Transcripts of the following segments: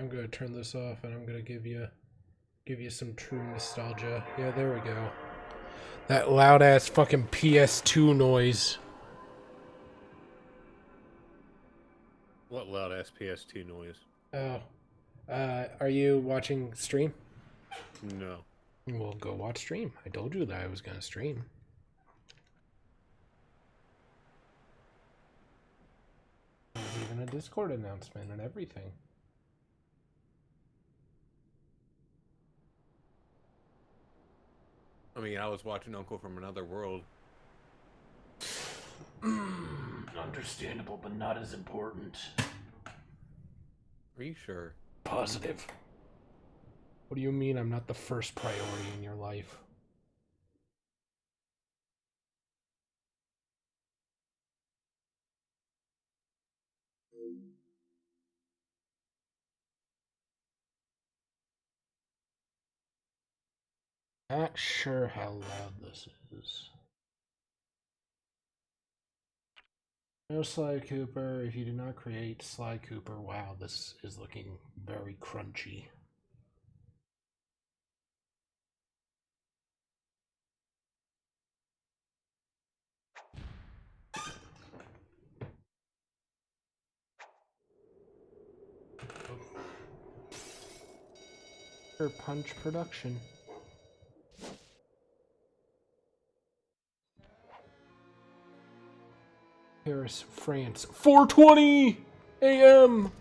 I'm gonna turn this off and I'm gonna give you some true nostalgia. Yeah, there we go. That loud ass fucking PS2 noise. What loud ass PS2 noise? Oh. Are you watching stream? No. Well, go watch stream. I told you that I was gonna stream. There's even a Discord announcement and everything. I mean, I was watching Uncle from Another World. Understandable, but not as important. Are you sure? Positive. What do you mean I'm not the first priority in your life? Not sure how loud this is. No Sly Cooper. If you did not create Sly Cooper, wow, this is looking very crunchy. Punch Production. Paris, France. 4:20 a.m.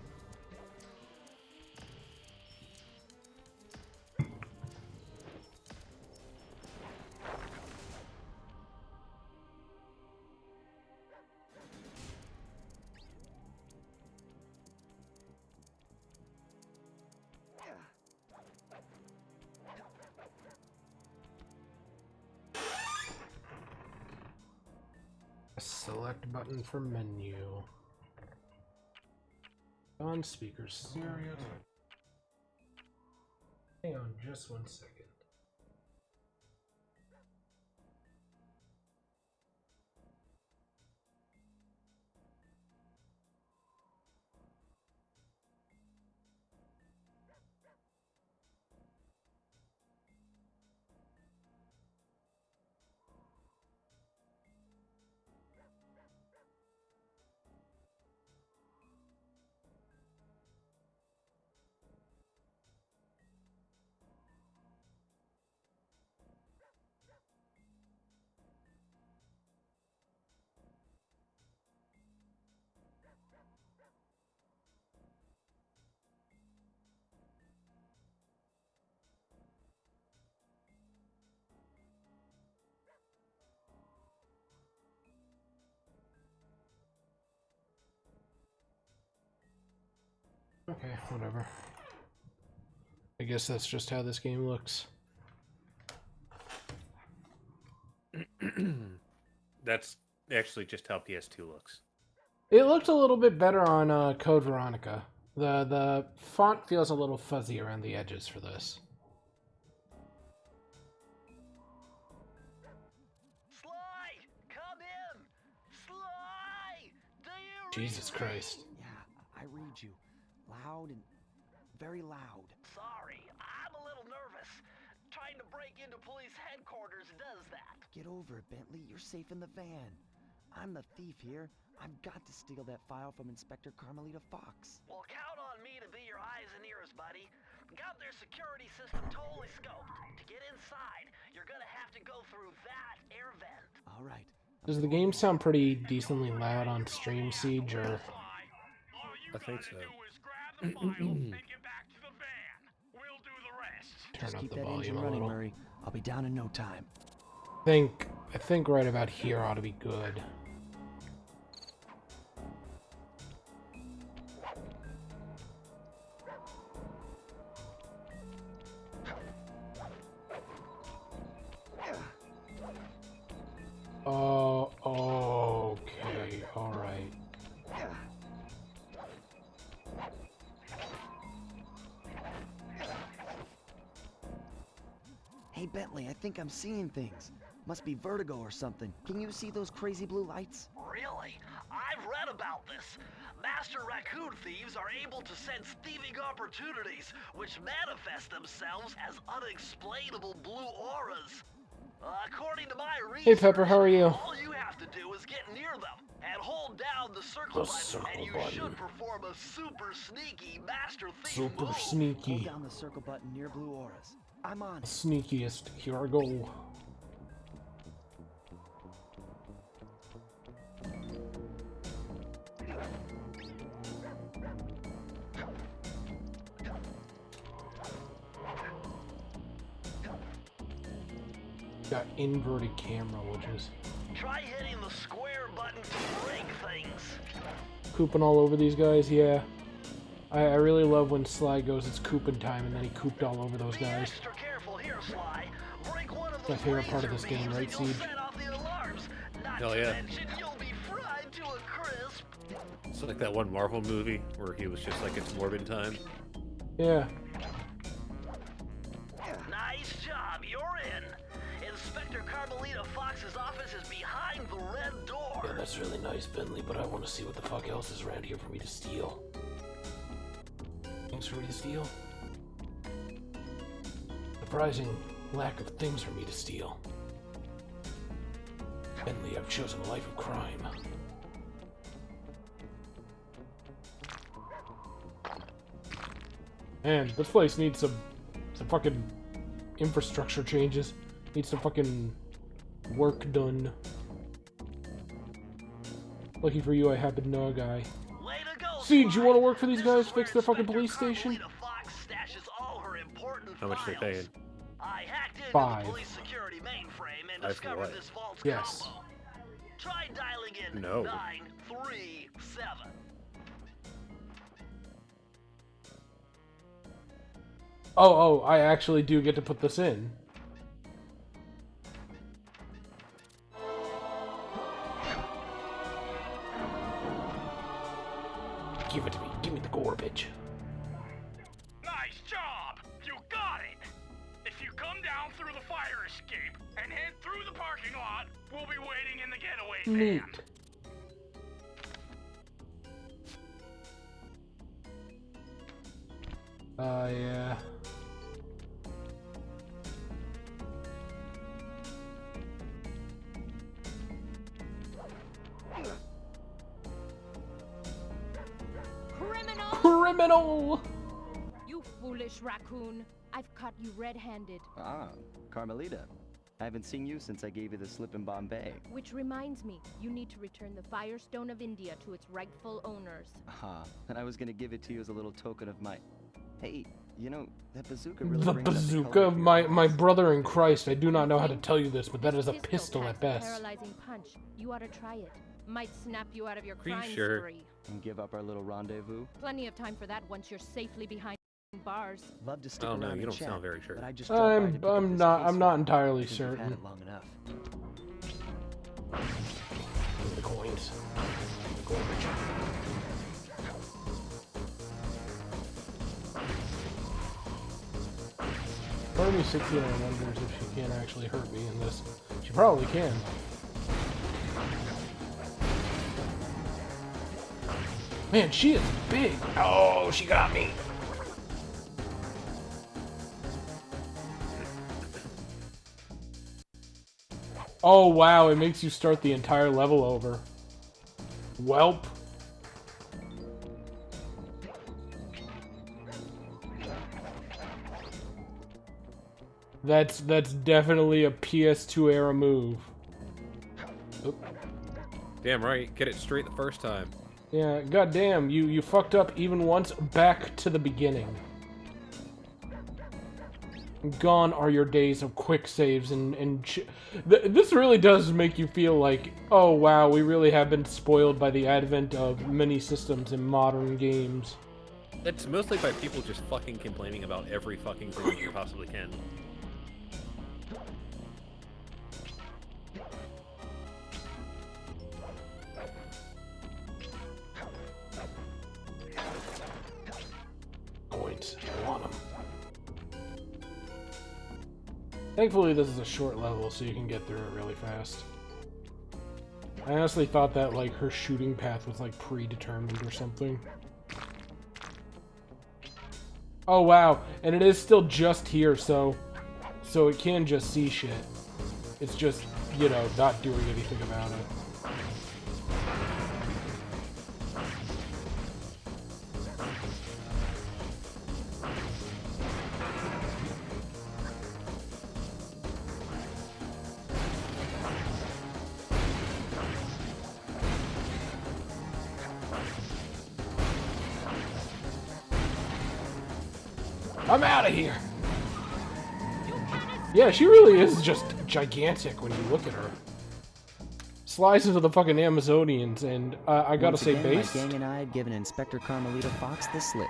Select button for menu. On speakers. Serious. Hang on just 1 second. Okay, whatever. I guess that's just how this game looks. That's actually just how PS2 looks. It looked a little bit better on Code Veronica. The font feels a little fuzzy around the edges for this. Sly, come in. Sly, do you Jesus read Christ. me? Yeah, I read you. Loud and very loud. Sorry, I'm a little nervous. Trying to break into police headquarters does that. Get over it, Bentley. You're safe in the van. I'm the thief here. I've got to steal that file from Inspector Carmelita Fox. Well, count on me to be your eyes and ears, buddy. Got their security system totally scoped. To get inside, you're gonna have to go through that air vent. All right. Does the game sound pretty decently loud on Stream Siege, or... I think so. Turn Just up keep the that volume engine a running, little. Murray. I'll be down in no time. I think right about here ought to be good. Oh, okay, alright. Hey, Bentley, I think I'm seeing things. Must be vertigo or something. Can you see those crazy blue lights? Really? I've read about this. Mass Master Raccoon thieves are able to sense thieving opportunities, which manifest themselves as unexplainable blue auras. According to my research, Hey Pepper, how are you? all you have to do is get near them and hold down the circle button, and you should perform a super sneaky Master Thief Super move. sneaky. Hold down the circle button near blue auras. I'm on it. Sneakiest. Here I go. Got inverted camera, which is Try hitting the square button to break things. cooping all over these guys. Yeah, I really love when Sly goes, it's cooping time, and then he cooped all over those Be guys. extra careful here, Sly. Break one of My those favorite part of laser this game, beams right, and you'll Siege? set off the alarms. Not Hell to yeah. mention you'll be fried to a crisp. It's like that one Marvel movie where he was just like, it's Morbin time. Yeah. Nice job, you're in. Inspector Carmelita Fox's office is behind the red door. Yeah, that's really nice, Bentley, but I want to see what the fuck else is around here for me to steal. Things for me to steal? Surprising lack of things for me to steal. Bentley, I've chosen a life of crime. Man, this place needs some fucking infrastructure changes. Needs some fucking work done. Lucky for you, I happen to know a guy. Way to go, Siege, you Sly. want to work for these This guys? is Fix where their fucking Inspector police station? Carmelita Fox stashes all her important How much they files. paying? I hacked into 5. the police security mainframe and 5 for discovered what? this vault's Yes. combo. Try dialing in No. 937. Oh, I actually do get to put this in. Give it to me. Give me the garbage. Nice job! You got it! If you come down through the fire escape and head through the parking lot, we'll be waiting in the getaway Neat. van. Yeah. Criminal! Criminal! You foolish raccoon. I've caught you red-handed. Ah, Carmelita. I haven't seen you since I gave you the slip in Bombay. Which reminds me, you need to return the Firestone of India to its rightful owners. Ah, and I was gonna give it to you as a little token of my... Hey, you know, that bazooka really The brings out bazooka color of in your my eyes. brother in Christ. I do not know how to tell you this, but that is a This pistol at packs a best. paralyzing punch. You ought to try it. Might snap you out of your you crime sure? spree. And give up our little rendezvous. Plenty of time for that once you're safely behind bars. Love to stick Oh, no, around you and don't chat, sound very sure. but I just dropped by to pick up I'm this not case I'm for not you. entirely I think you've had certain. it long enough. Give me the coins. Garbage. Part of me sits here and wonders if she can actually hurt me in this. She probably can. Man, she is big. Oh, she got me. Oh, wow, it makes you start the entire level over. Welp. That's definitely a PS2 era move. Oop. Damn right, get it straight the first time. Yeah, goddamn, you fucked up even once. Back to the beginning. Gone are your days of quick saves this really does make you feel like, oh wow, we really have been spoiled by the advent of many systems in modern games. It's mostly by people just fucking complaining about every fucking thing you possibly can. Coins, I want them. Thankfully, this is a short level, so you can get through it really fast. I honestly thought that, like, her shooting path was, like, predetermined or something. Oh, wow. And it is still just here, so it can just see shit. It's just, you know, not doing anything about it. I'm out of here! Yeah, she really is just gigantic when you look at her. Slices of the fucking Amazonians, and I gotta Once say, again, base. my gang and I had given Inspector Carmelita Fox the slip.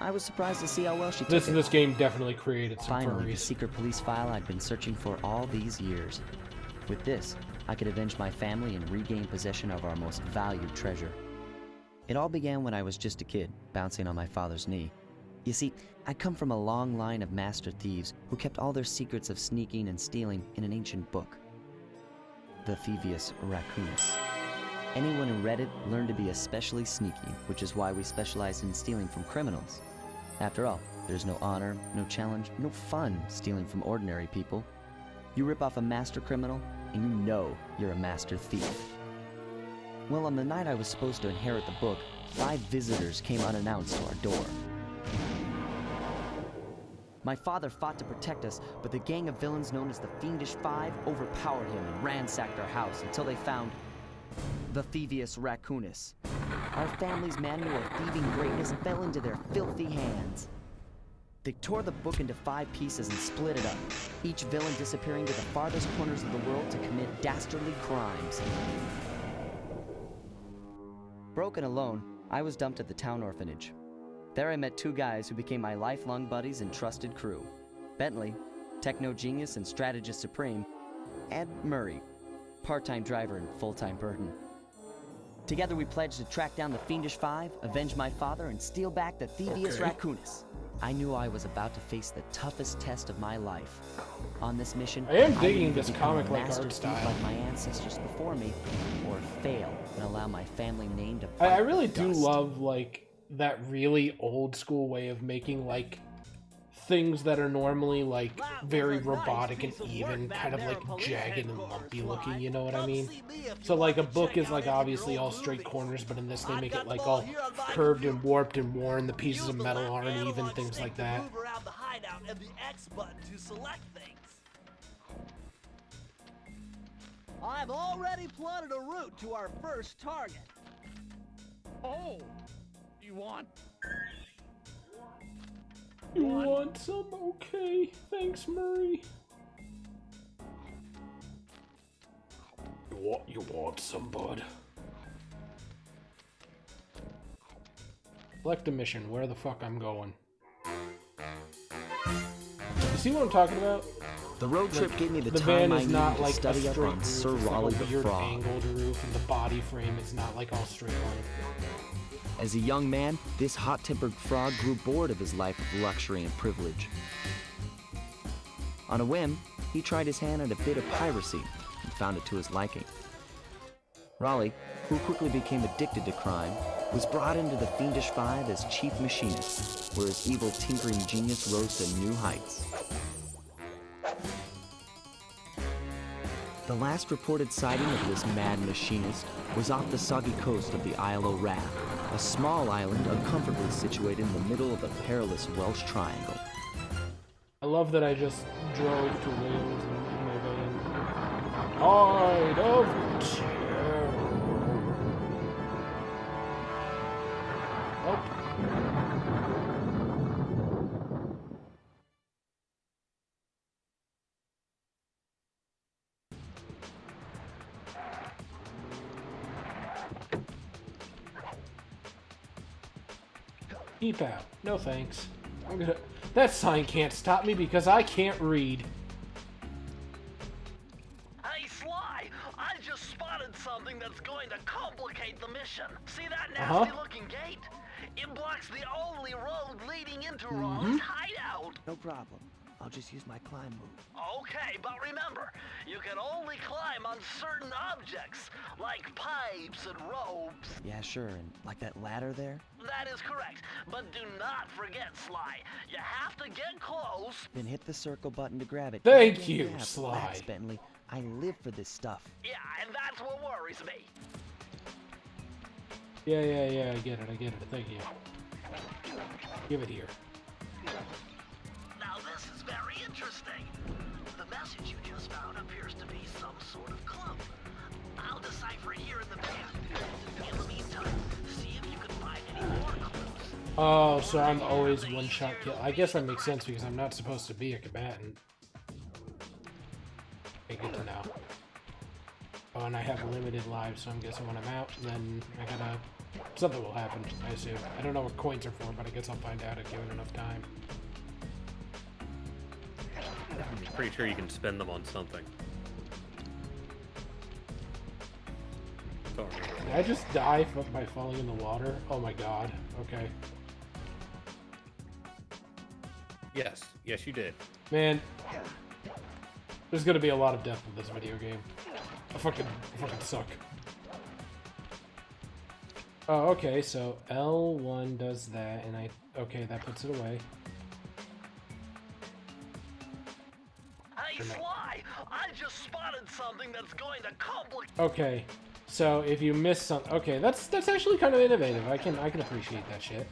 I was surprised to see how well she took it. This game definitely created some Finally, the furries. secret police file I'd been searching for all these years. With this, I could avenge my family and regain possession of our most valued treasure. It all began when I was just a kid, bouncing on my father's knee. You see, I come from a long line of master thieves who kept all their secrets of sneaking and stealing in an ancient book. The Thievius Raccoonus. Anyone who read it learned to be especially sneaky, which is why we specialize in stealing from criminals. After all, there's no honor, no challenge, no fun stealing from ordinary people. You rip off a master criminal, and you know you're a master thief. Well, on the night I was supposed to inherit the book, 5 visitors came unannounced to our door. My father fought to protect us, but the gang of villains known as the Fiendish Five overpowered him and ransacked our house until they found the Thievius Raccoonus. Our family's manual of thieving greatness fell into their filthy hands. They tore the book into 5 pieces and split it up, each villain disappearing to the farthest corners of the world to commit dastardly crimes. Broken alone, I was dumped at the town orphanage. There I met 2 guys who became my lifelong buddies and trusted crew. Bentley, techno genius and strategist supreme, and Murray, part-time driver and full-time burden. Together we pledged to track down the Fiendish Five, avenge my father, and steal back the Thievius Raccoonus. I knew I was about to face the toughest test of my life. On this mission, I am digging needed to this become a comic-like master art thief style. like my ancestors before me, or fail and allow my family name to I bite really the do dust. love, like, that really old school way of making, like, things that are normally, like, very robotic and even, kind of, like, jagged and lumpy looking, you know what I mean? So, like, a book is, like, obviously all straight corners, but in this they make it, like, all curved and warped and worn, the pieces of metal aren't even, things like that. Move around the hideout and the X button to select things. I've already plotted a route to our first target. Oh, you want? You want some? Okay. Thanks, Murray. You want some, bud? Select a mission. Where the fuck I'm going? You see what I'm talking about? The road trip gave me the The time van I is needed not to like a study straight up on roof. Sir It's like Raleigh a the weird Frog. angled roof, and the body frame is not like all straight line. As a young man, this hot-tempered frog grew bored of his life of luxury and privilege. On a whim, he tried his hand at a bit of piracy and found it to his liking. Raleigh, who quickly became addicted to crime, was brought into the Fiendish Five as chief machinist, where his evil tinkering genius rose to new heights. The last reported sighting of this mad machinist was off the soggy coast of the Isle o' Wrath, a small island uncomfortably situated in the middle of the perilous Welsh Triangle. I love that I just drove to Wales in my van. Tide of Terror. Oh. Keep out. No thanks. I'm gonna... That sign can't stop me because I can't read. Hey, Sly! I just spotted something that's going to complicate the mission. See that nasty-looking gate? It blocks the only road leading into Raleigh's hideout. No problem. I'll just use my climb move. Okay, but remember, you can only climb on certain objects, like pipes and ropes. Yeah, sure, and like that ladder there? That is correct, but do not forget, Sly. You have to get close. Then hit the circle button to grab it. Thank you, Yeah, Sly. relax, Bentley. I live for this stuff. Yeah, and that's what worries me. Yeah, I get it, thank you. Give it here. Now this is very interesting. The message you just found appears to be some sort of clue. I'll decipher it here in the van. In the meantime, see if you can find any more clues. Oh, so I'm always one-shot kill. I guess that makes sense because I'm not supposed to be a combatant. Okay, good to know. Oh, and I have limited lives, so I'm guessing when I'm out, then I gotta... Something will happen, I assume. I don't know what coins are for, but I guess I'll find out if given enough time. I'm pretty sure you can spend them on something. Don't remember. Did I just die by falling in the water? Oh my god. Okay. Yes, you did. Man, there's gonna be a lot of death in this video game. I fucking suck. Oh, okay, so L1 does that, and okay, that puts it away. Hey, Sly! I just spotted something that's going to complicate... Okay, so if you miss something, okay, that's actually kind of innovative. I can appreciate that shit.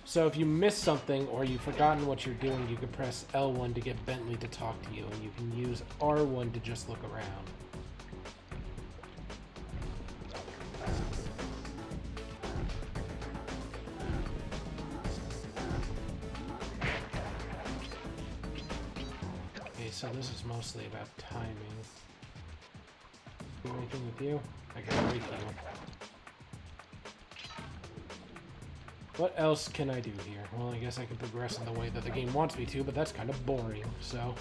So if you miss something or you've forgotten what you're doing, you can press L1 to get Bentley to talk to you, and you can use R1 to just look around. Okay, so this is mostly about timing. Do anything with you? I can break you. What else can I do here? Well, I guess I can progress in the way that the game wants me to, but that's kind of boring, so...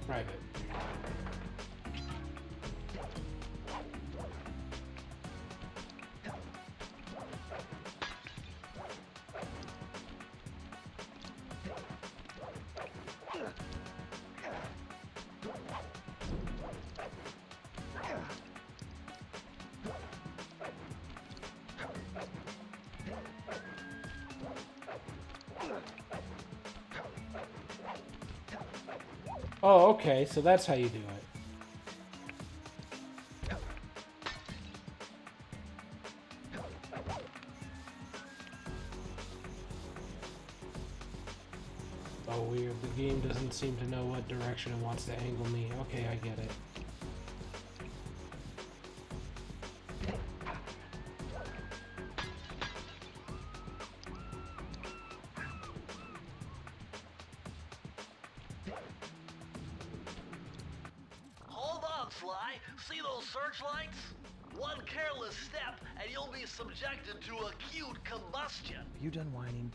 Private. Oh, okay, so that's how you do it. Oh, weird. The game doesn't seem to know what direction it wants to angle me. Okay, I get it. Hold on, Sly. See those searchlights? One careless step, and you'll be subjected to acute combustion. You done whining?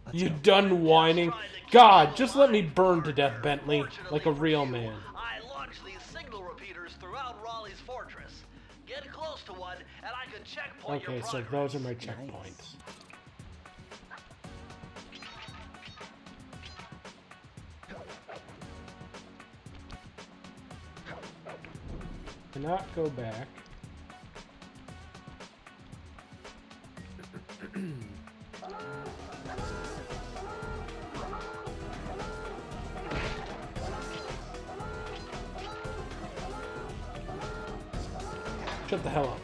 Let's You go. done whining? God, just let me burn to death, Bentley, like a real man. I launched these signal repeaters throughout Raleigh's fortress. Get close to one, and I can checkpoint your Okay, so progress. those are my checkpoints. Cannot go back. Shut the hell up.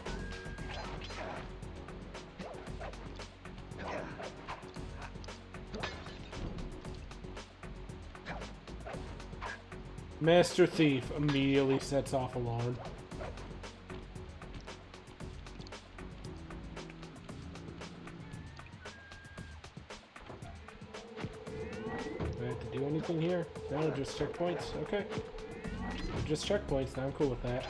Master Thief immediately sets off alarm. Do I have to do anything here? No, just checkpoints? Okay. Just checkpoints, now I'm cool with that.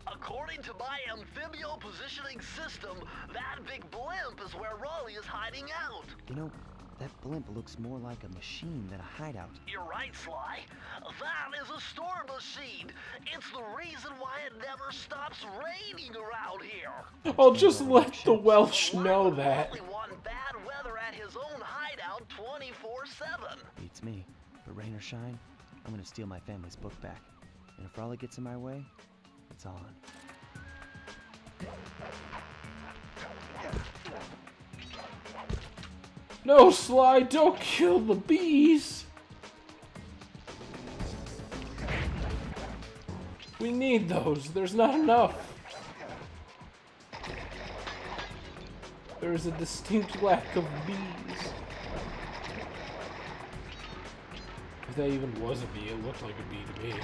According to my amphibio positioning system, that big blimp is where Raleigh is hiding out. You know, That blimp looks more like a machine than a hideout. You're right, Sly. That is a storm machine. It's the reason why it never stops raining around here. I'll just let the Welsh But know Lyman that. only want bad weather at his own hideout 24/7. Beats me. But rain or shine, I'm gonna steal my family's book back. And if Raleigh gets in my way, it's on. No, Sly, don't kill the bees! We need those. There's not enough. There is a distinct lack of bees. If that even was a bee, it looked like a bee to me.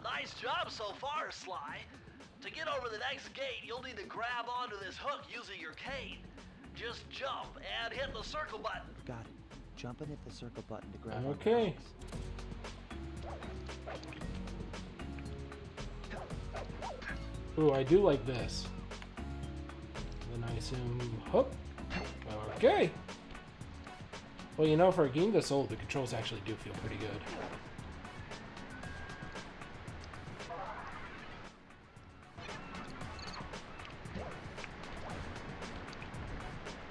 Nice job so far, Sly. To get over the next gate, you'll need to grab onto this hook using your cane. Just jump and hit the circle button. Got it. Jump and hit the circle button to grab onto Okay. things. Ooh, I do like this. Then I assume hook. Okay. Well, you know, for a game this old, the controls actually do feel pretty good.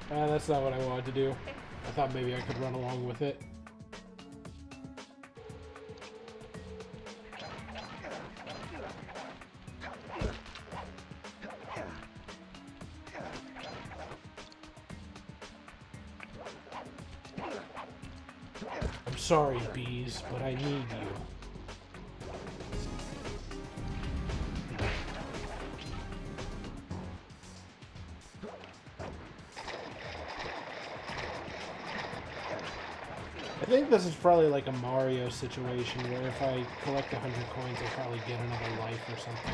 That's not what I wanted to do. I thought maybe I could run along with it. I'm sorry, bees, but I need you. I think this is probably like a Mario situation where if I collect 100 coins, I'll probably get another life or something.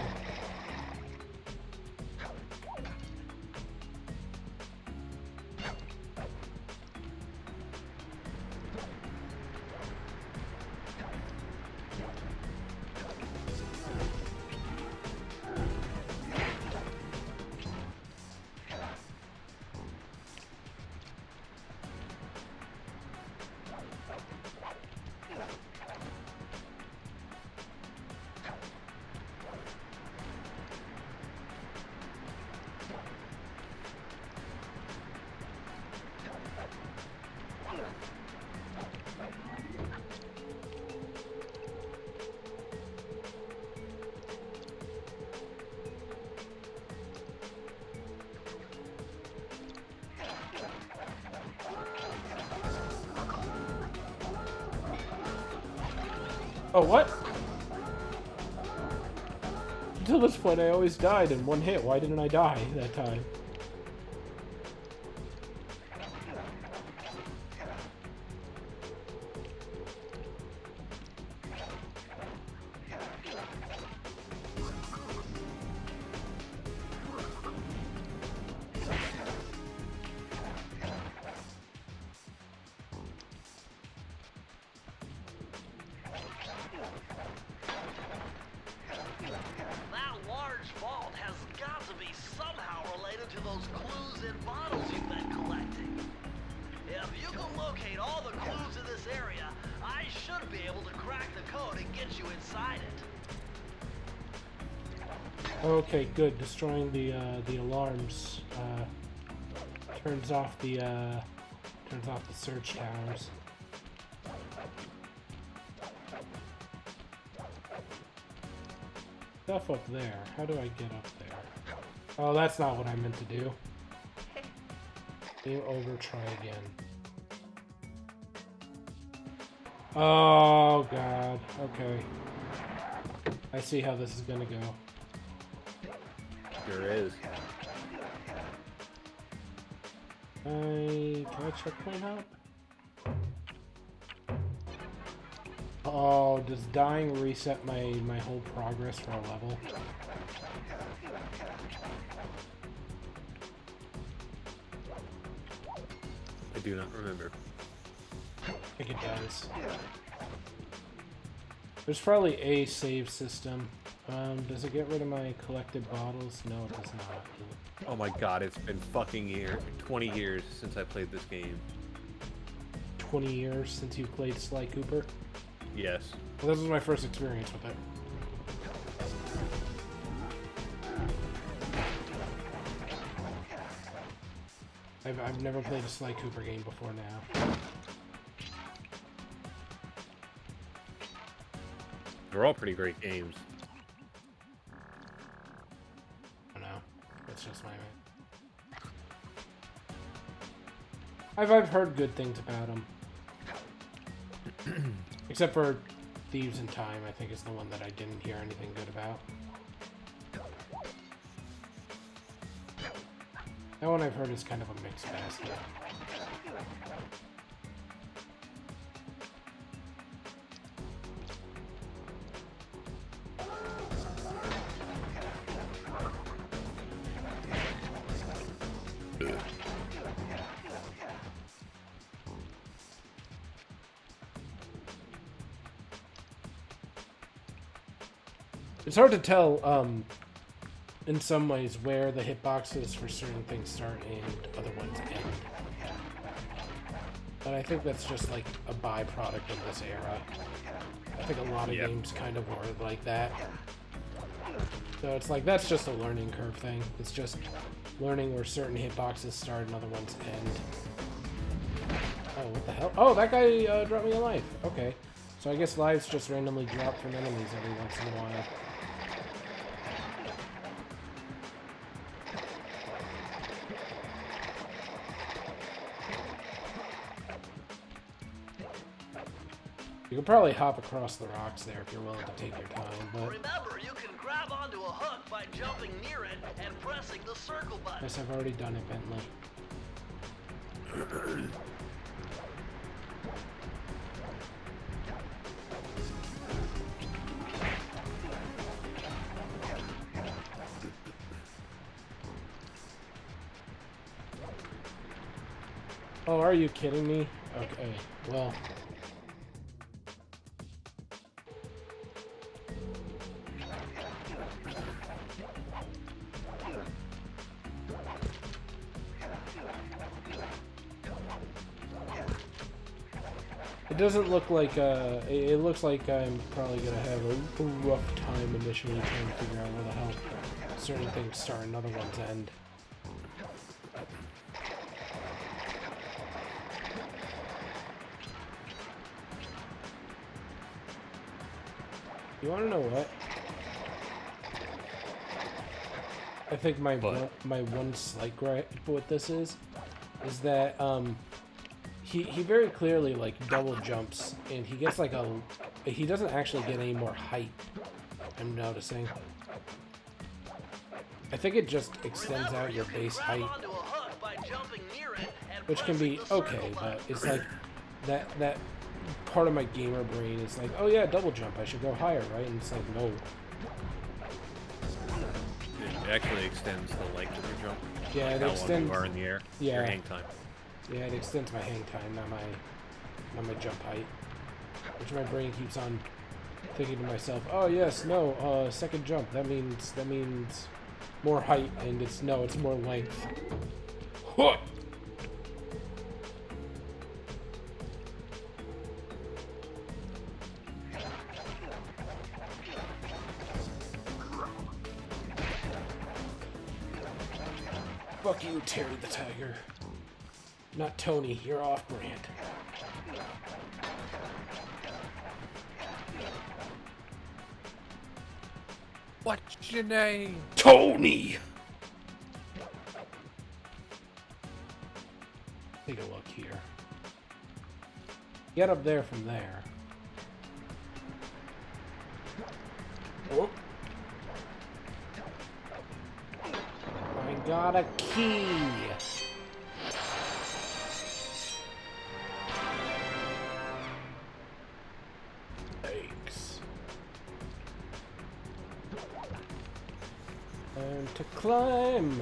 Oh, what? Until this point, I always died in one hit. Why didn't I die that time? That large vault has got to be somehow related to those clues in bottles you've been collecting. If you can locate all the clues in this area, I should be able to crack the code and get you inside it. Okay, good. Destroying the alarms turns off the search towers. Stuff up there. How do I get up there? Oh, that's not what I meant to do. Game over. Try again. Oh God. Okay. I see how this is gonna go. Sure is. Can I checkpoint hop? Oh, does dying reset my whole progress for a level? I do not remember. I think it does. There's probably a save system. Does it get rid of my collected bottles? No, it does not. Oh my god, it's been fucking 20 years since I played this game. 20 years since you played Sly Cooper? Yes. Well, this was my first experience with it. I've never played a Sly Cooper game before now. They're all pretty great games. I don't know. That's just my... I've heard good things about them. Except for Thieves in Time, I think is the one that I didn't hear anything good about. That one I've heard is kind of a mixed basket. It's hard to tell, in some ways, where the hitboxes for certain things start and other ones end. But I think that's just like a byproduct of this era. I think a lot of games kind of were like that. So it's like, that's just a learning curve thing. It's just learning where certain hitboxes start and other ones end. Oh, what the hell? Oh, that guy dropped me a life. Okay. So I guess lives just randomly drop from enemies every once in a while. You can probably hop across the rocks there if you're willing to take your time, but... Remember, you can grab onto a hook by jumping near it and pressing the circle button. Yes, I've already done it, Bentley. Oh, are you kidding me? Okay, well... It doesn't look like, it looks like I'm probably gonna have a rough time initially trying to figure out where the hell certain things start and other ones end. You wanna know what? I think my one slight gripe with this is that, He very clearly, like, double jumps, and he gets, like, he doesn't actually get any more height, I'm noticing. I think it just extends out your base height, which can be okay, but it's like, that part of my gamer brain is like, oh yeah, double jump, I should go higher, right? And it's like, no. It actually extends the length of your jump. Yeah, like it how extends... long you are in the air. Yeah. Your hang time. Yeah, it extends my hang time, not my jump height. Which my brain keeps on thinking to myself, oh yes, no, second jump, that means more height, and it's more length. What? Fuck you, Terry the Tiger. Not Tony, you're off-brand. What's your name? Tony! Take a look here. Get up there from there. Oh. I got a key! Learn to climb.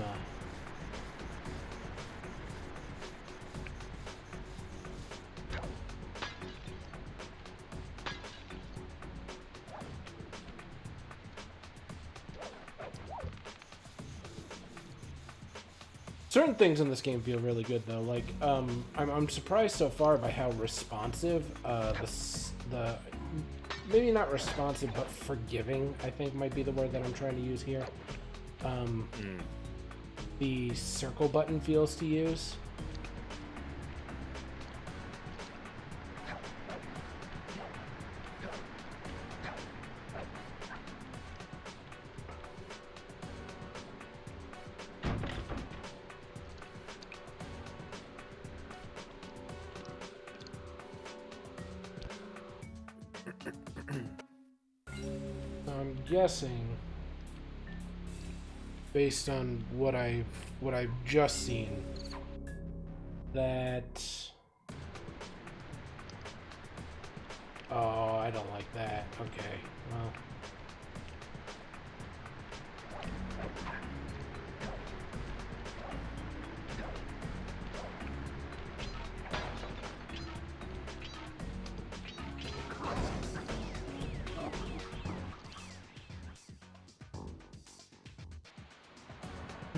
Certain things in this game feel really good though. Like, I'm surprised so far by how responsive the maybe not responsive, but forgiving, I think might be the word that I'm trying to use here. The circle button feels to use. I'm guessing, based on what I've just seen, that oh, I don't like that. Okay, well.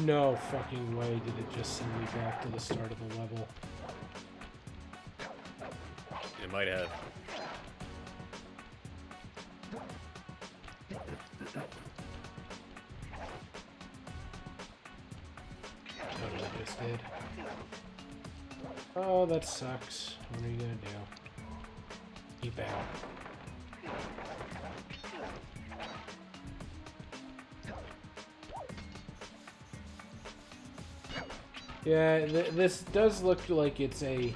No fucking way did it just send me back to the start of the level. It might have. Totally just did. Oh, that sucks. What are you gonna do? Keep out. Yeah, this does look like it's a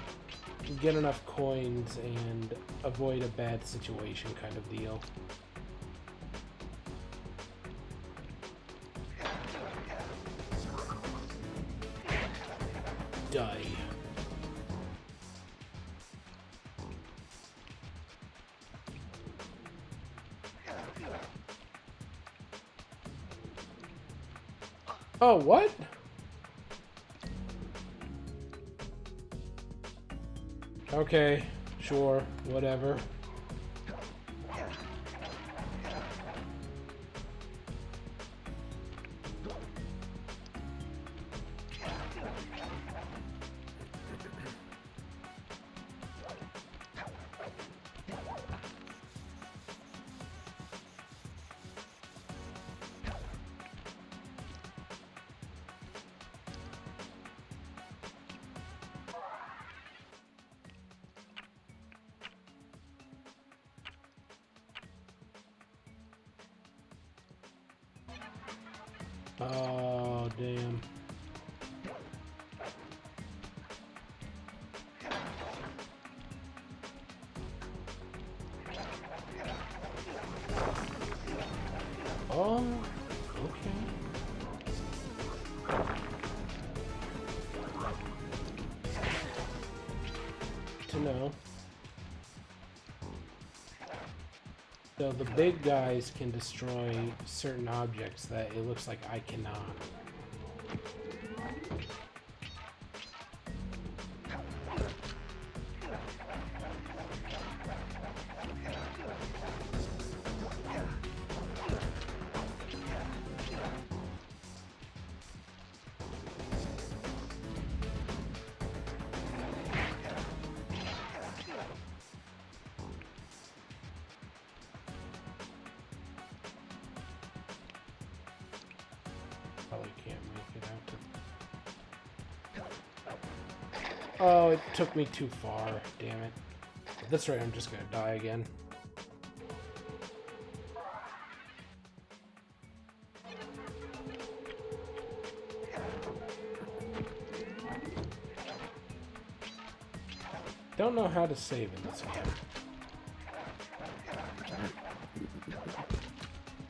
get enough coins and avoid a bad situation kind of deal. Die. Oh, what? Okay, sure, whatever. Oh, damn. Oh, okay. To know. So the big guys can destroy certain objects that it looks like I cannot. Probably can't make it out to... Oh, it took me too far. Damn it. That's right, I'm just gonna die again. Don't know how to save in this game.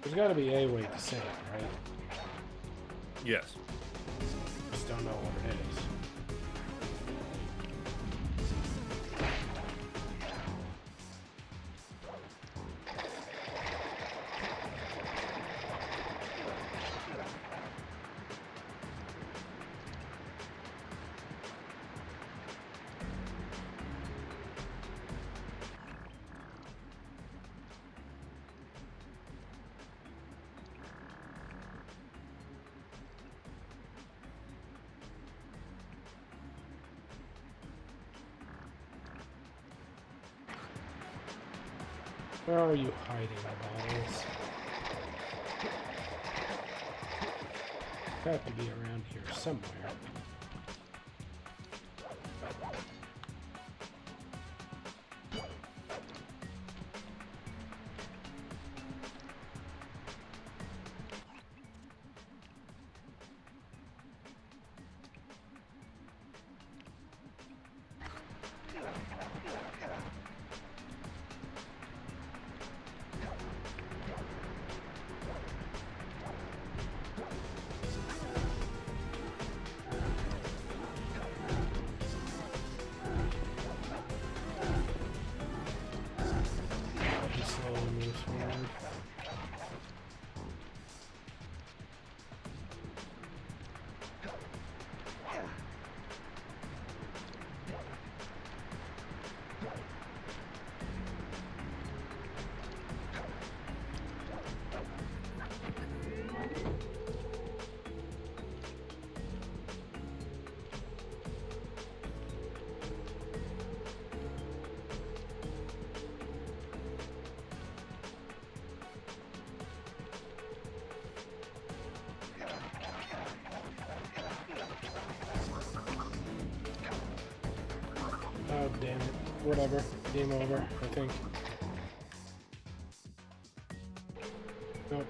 There's gotta be a way to save, right? Yes. Just don't know what it is. Where are you hiding, Bottles? Have to be around here somewhere. Oh, damn it. Whatever. Game over, I think. Nope.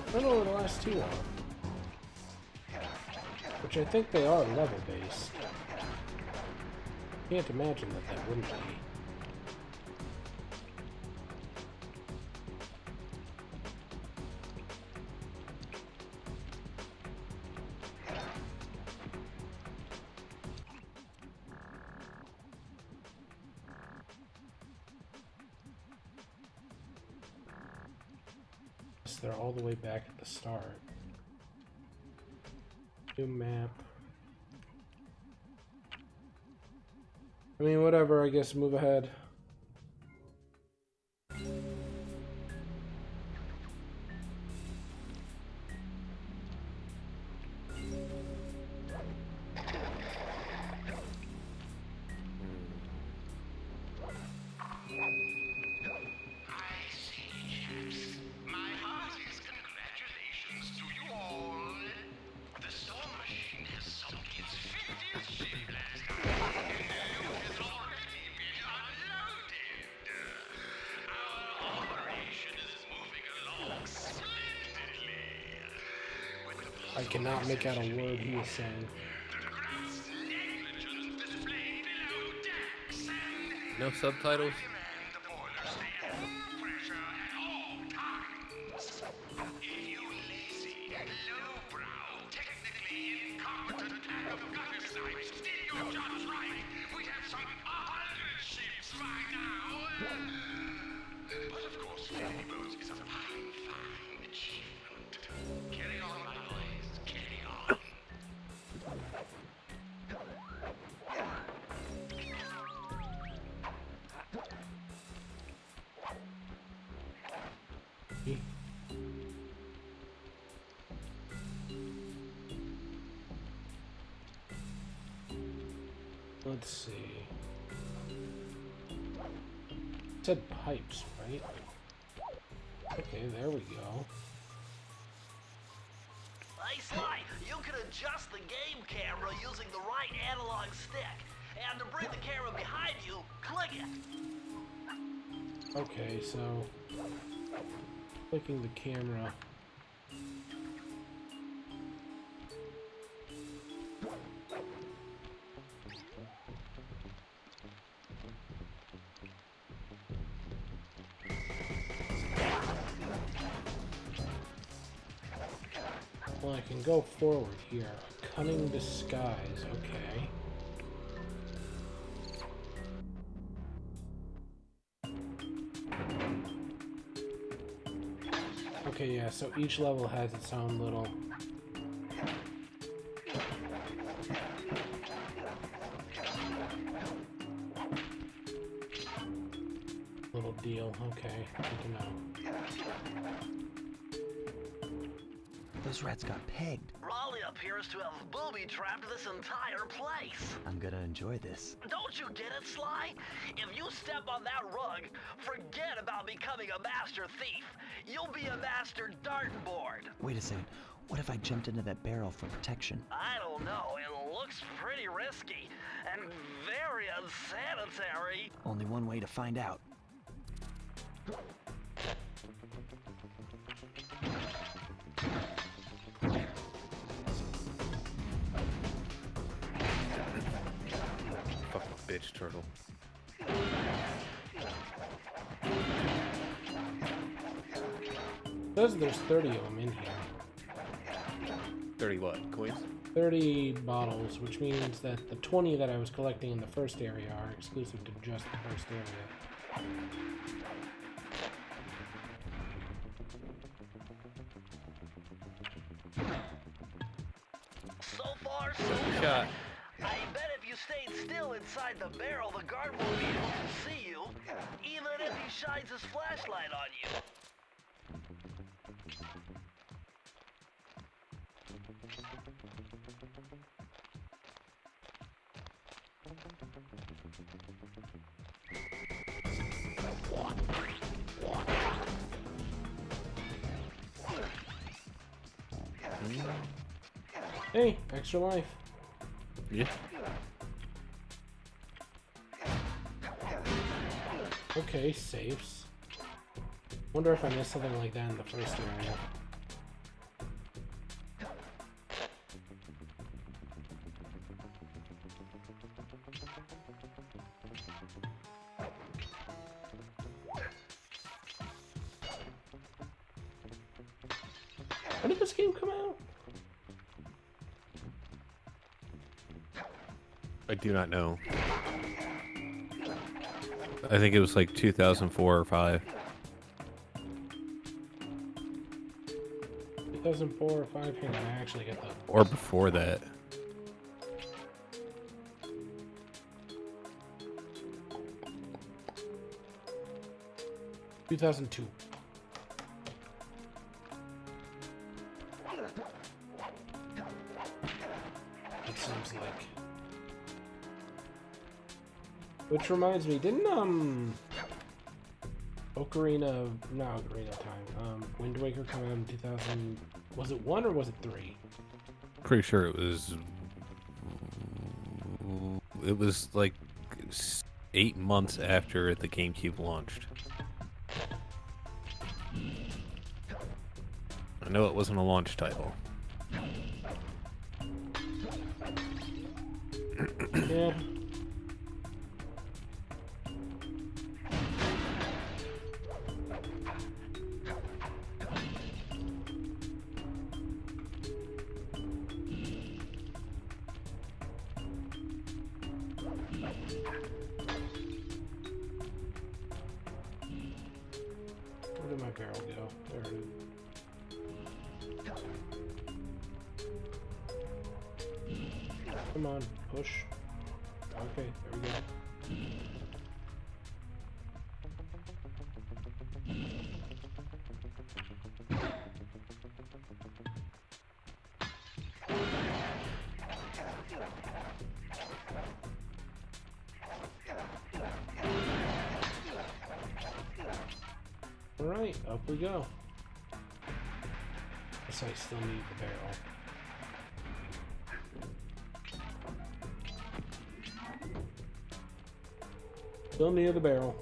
I don't know where the last two are. Which I think they are level-based. Can't imagine that that wouldn't be. They're all the way back at the start. New map. I mean, whatever, I guess move ahead. I cannot make out a word he is saying. No subtitles? Let's see. It said pipes, right? Okay, there we go. Hey, Sly, you can adjust the game camera using the right analog stick. And to bring the camera behind you, click it. Okay, so clicking the camera. Well, I can go forward here. Cunning disguise, okay. Okay, yeah, so each level has its own little... little deal. Okay, good to know. Those rats got pegged. Raleigh appears to have booby-trapped this entire place. I'm gonna enjoy this. Don't you get it, Sly? If you step on that rug, forget about becoming a master thief. You'll be a master dartboard. Wait a second. What if I jumped into that barrel for protection? I don't know. It looks pretty risky and very unsanitary. Only one way to find out. Fucking bitch turtle. Says there's 30 of them in here. 30 what? Coins? 30 bottles, which means that the 20 that I was collecting in the first area are exclusive to just the first area. So far, so good. Shot. I bet if you stayed still inside the barrel, the guard won't be able to see you, even if he shines his flashlight on you. Hey, extra life. Yeah. Okay, safes. Wonder if I missed something like that in the first area. When did this game come out? I do not know. I think it was like 2004 or 5. 2004 or 5? Hang on, I actually got that. Or before that. – 2002. It seems like. Which reminds me, didn't Ocarina, not Ocarina of Time, Wind Waker come out in 2000? Was it 1 or was it 3? Pretty sure it was like 8 months after the GameCube launched. I know it wasn't a launch title. Yeah. Where did my barrel go? There it is. Come on, push. Okay, there we go. Alright, up we go. Guess I still need the barrel. Still near the barrel.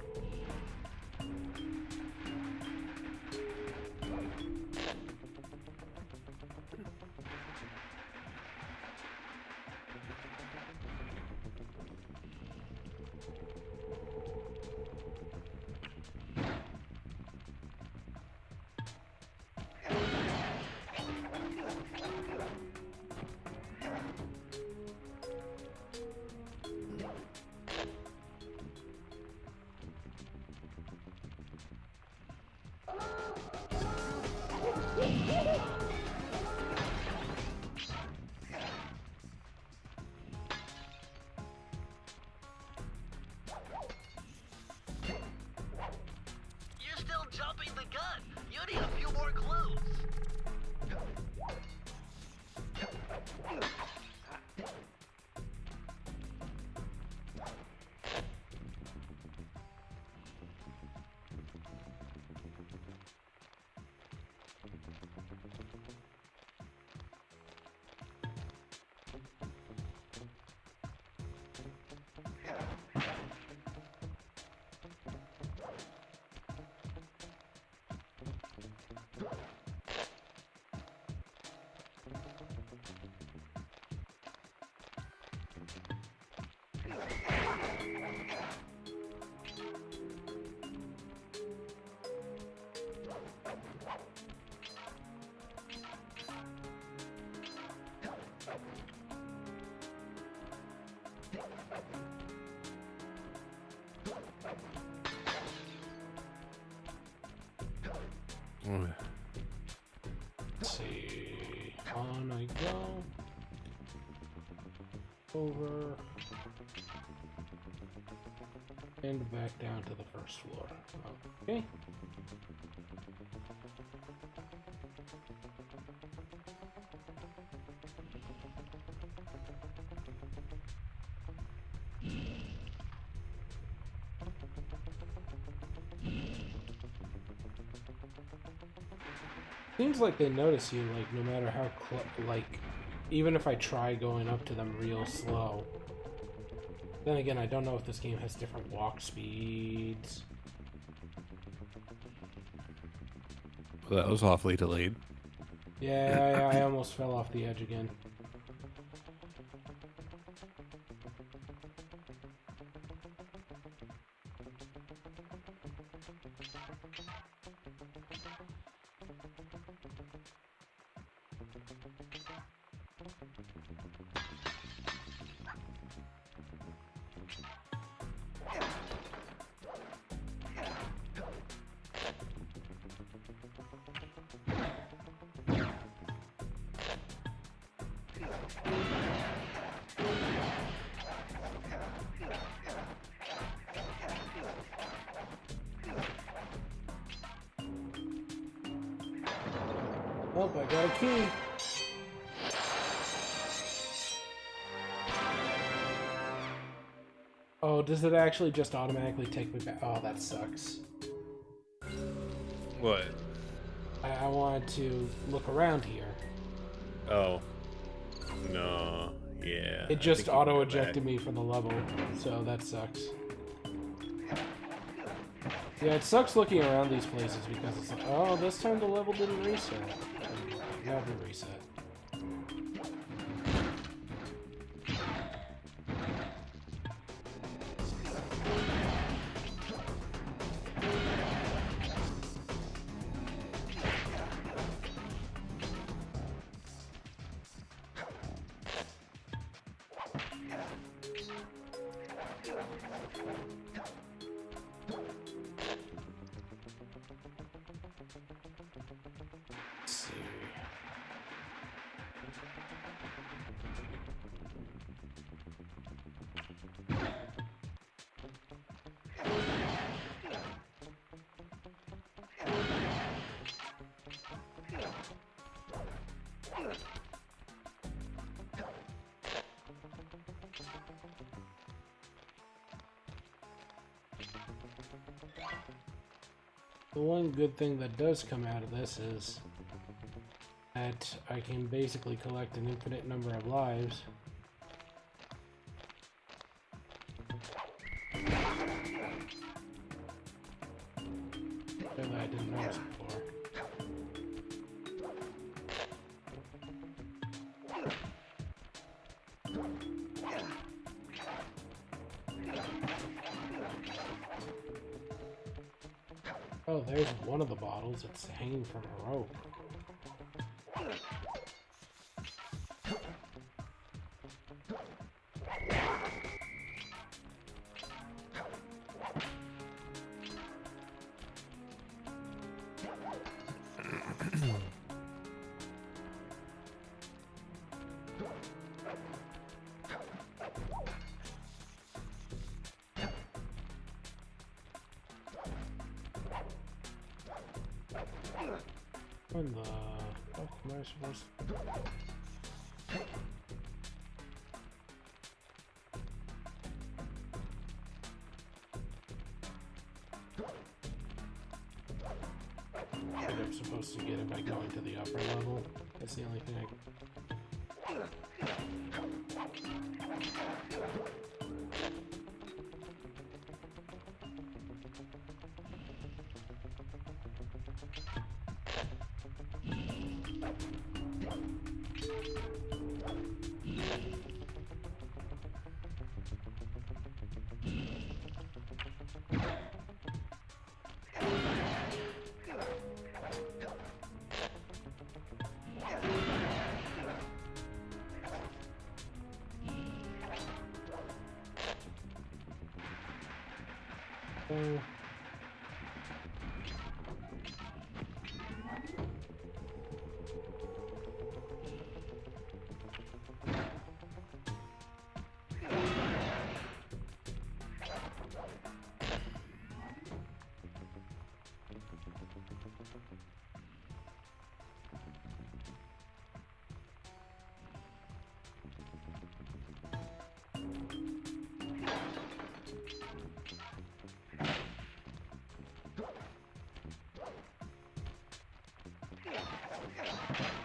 You're still jumping the gun. You need a few more clues. Let's see. On I go. Over. And back down to the first floor. Okay. Seems like they notice you, like, no matter how even if I try going up to them real slow. Then again, I don't know if this game has different walk speeds. Well, that was awfully delayed. Yeah, I almost fell off the edge again. Oh, I got a key. Oh, does it actually just automatically take me back? Oh, that sucks. What? I wanted to look around here. Oh. No. Yeah. It just auto-ejected me from the level, so that sucks. Yeah, it sucks looking around these places because it's like, oh, this time the level didn't reset. Never reset. Let's see. The one good thing that does come out of this is that I can basically collect an infinite number of lives. That I didn't notice before. Oh, there's one of the bottles. It's hanging from a rope. What the fuck am I supposed to... I think I'm supposed to get it by going to the upper level. That's the only thing I... Oh.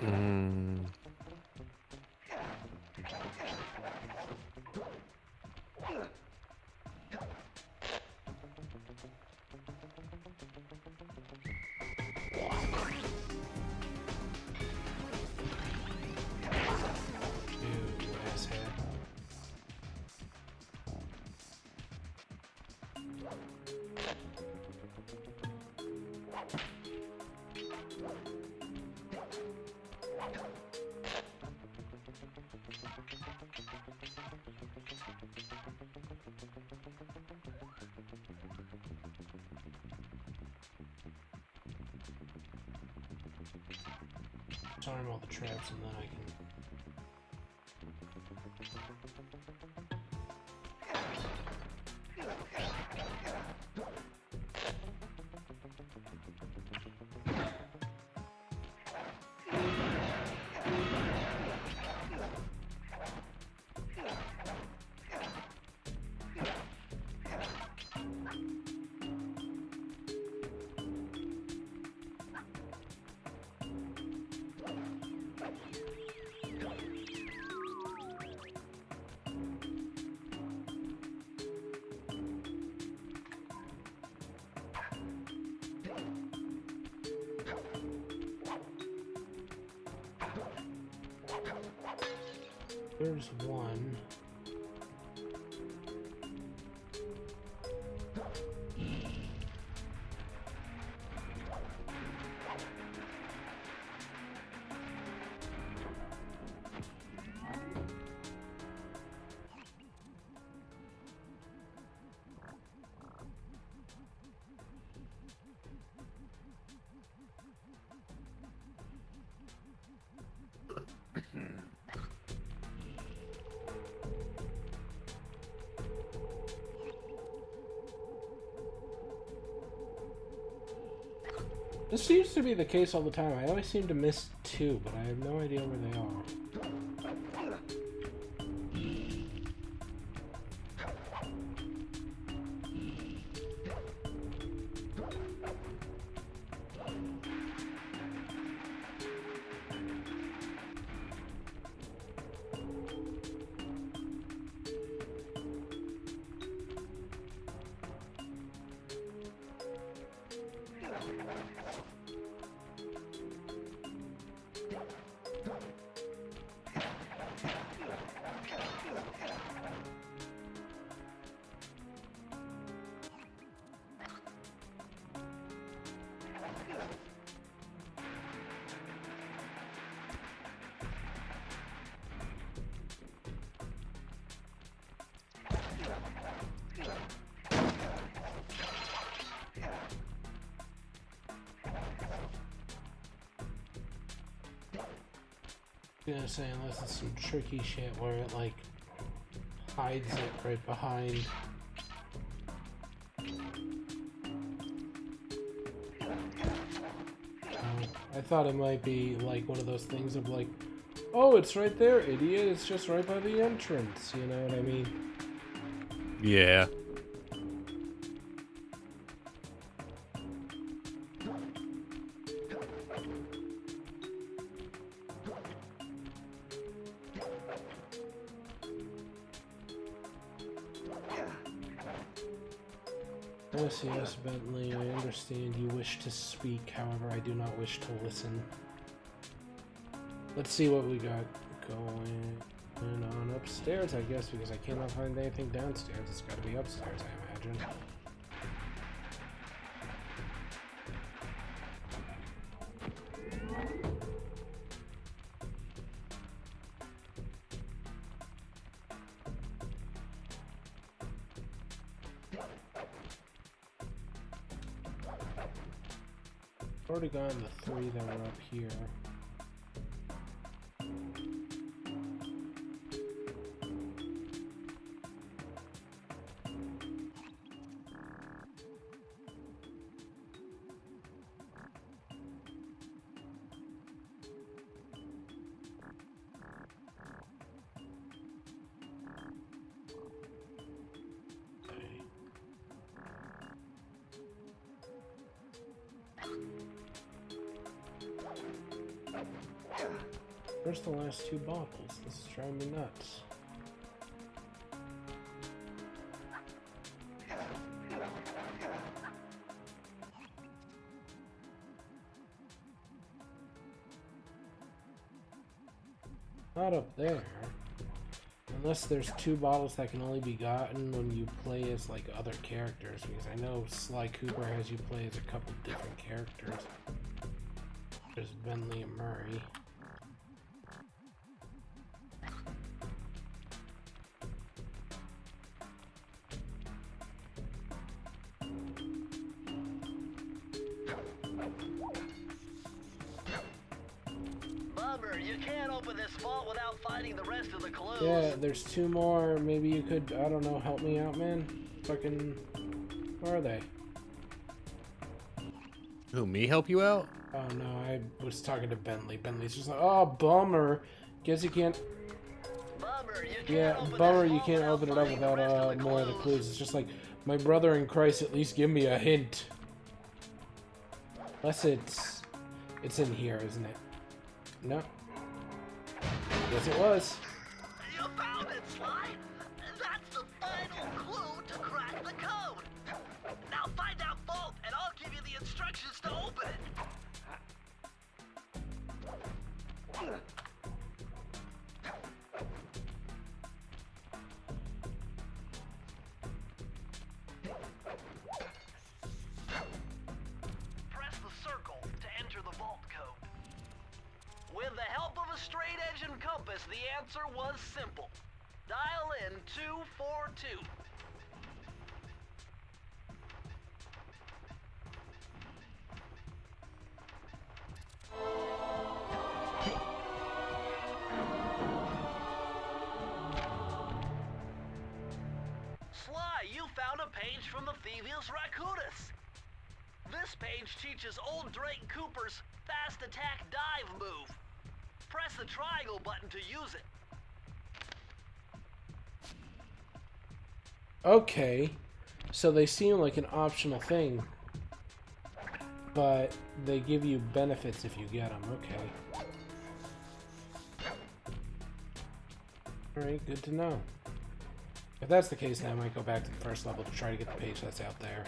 Mm. You asshat. Disarm all the traps and then I can... There's one. This seems to be the case all the time. I always seem to miss two, but I have no idea where they are. Gonna say, unless it's some tricky shit where it like hides it right behind. I thought it might be like one of those things of like, oh, it's right there, idiot. It's just right by the entrance. You know what I mean? Yeah. Yes, Bentley, I understand you wish to speak, however, I do not wish to listen. Let's see what we got going on upstairs, I guess, because I cannot find anything downstairs. It's gotta be upstairs, I imagine. already gotten the 3 that were up here. Where's the last 2 bottles? This is driving me nuts. Not up there. Unless there's 2 bottles that can only be gotten when you play as like other characters, because I know Sly Cooper has you play as a couple different characters. There's Bentley and Murray. Bummer, you can't open this vault without finding the rest of the clues. Yeah, there's 2 more. Maybe you could, I don't know, help me out, man? Fucking... Where are they? Who, me help you out? Oh no, I was talking to Bentley. Bentley's just like, oh, bummer. Guess you can't... Bummer, you can't Yeah, open bummer this you vault can't without open it up finding the rest without of the more of the clues. clues. It's just like, my brother in Christ, at least give me a hint. Unless it's in here, isn't it? No. Yes, it was. You found it, Sly! That's the final clue to crack the code! Now find that vault, and I'll give you the instructions to open it! Press the circle to enter the vault code. With the help of a straight-edge and compass, the answer was simple. Dial in 242. Sly, you found a page from the Thievius Raccoonus. This page teaches old Drake Cooper's fast attack dive move. Press the triangle button to use it. Okay. So they seem like an optional thing. But they give you benefits if you get them. Okay. Alright, good to know. If that's the case, then I might go back to the first level to try to get the page that's out there.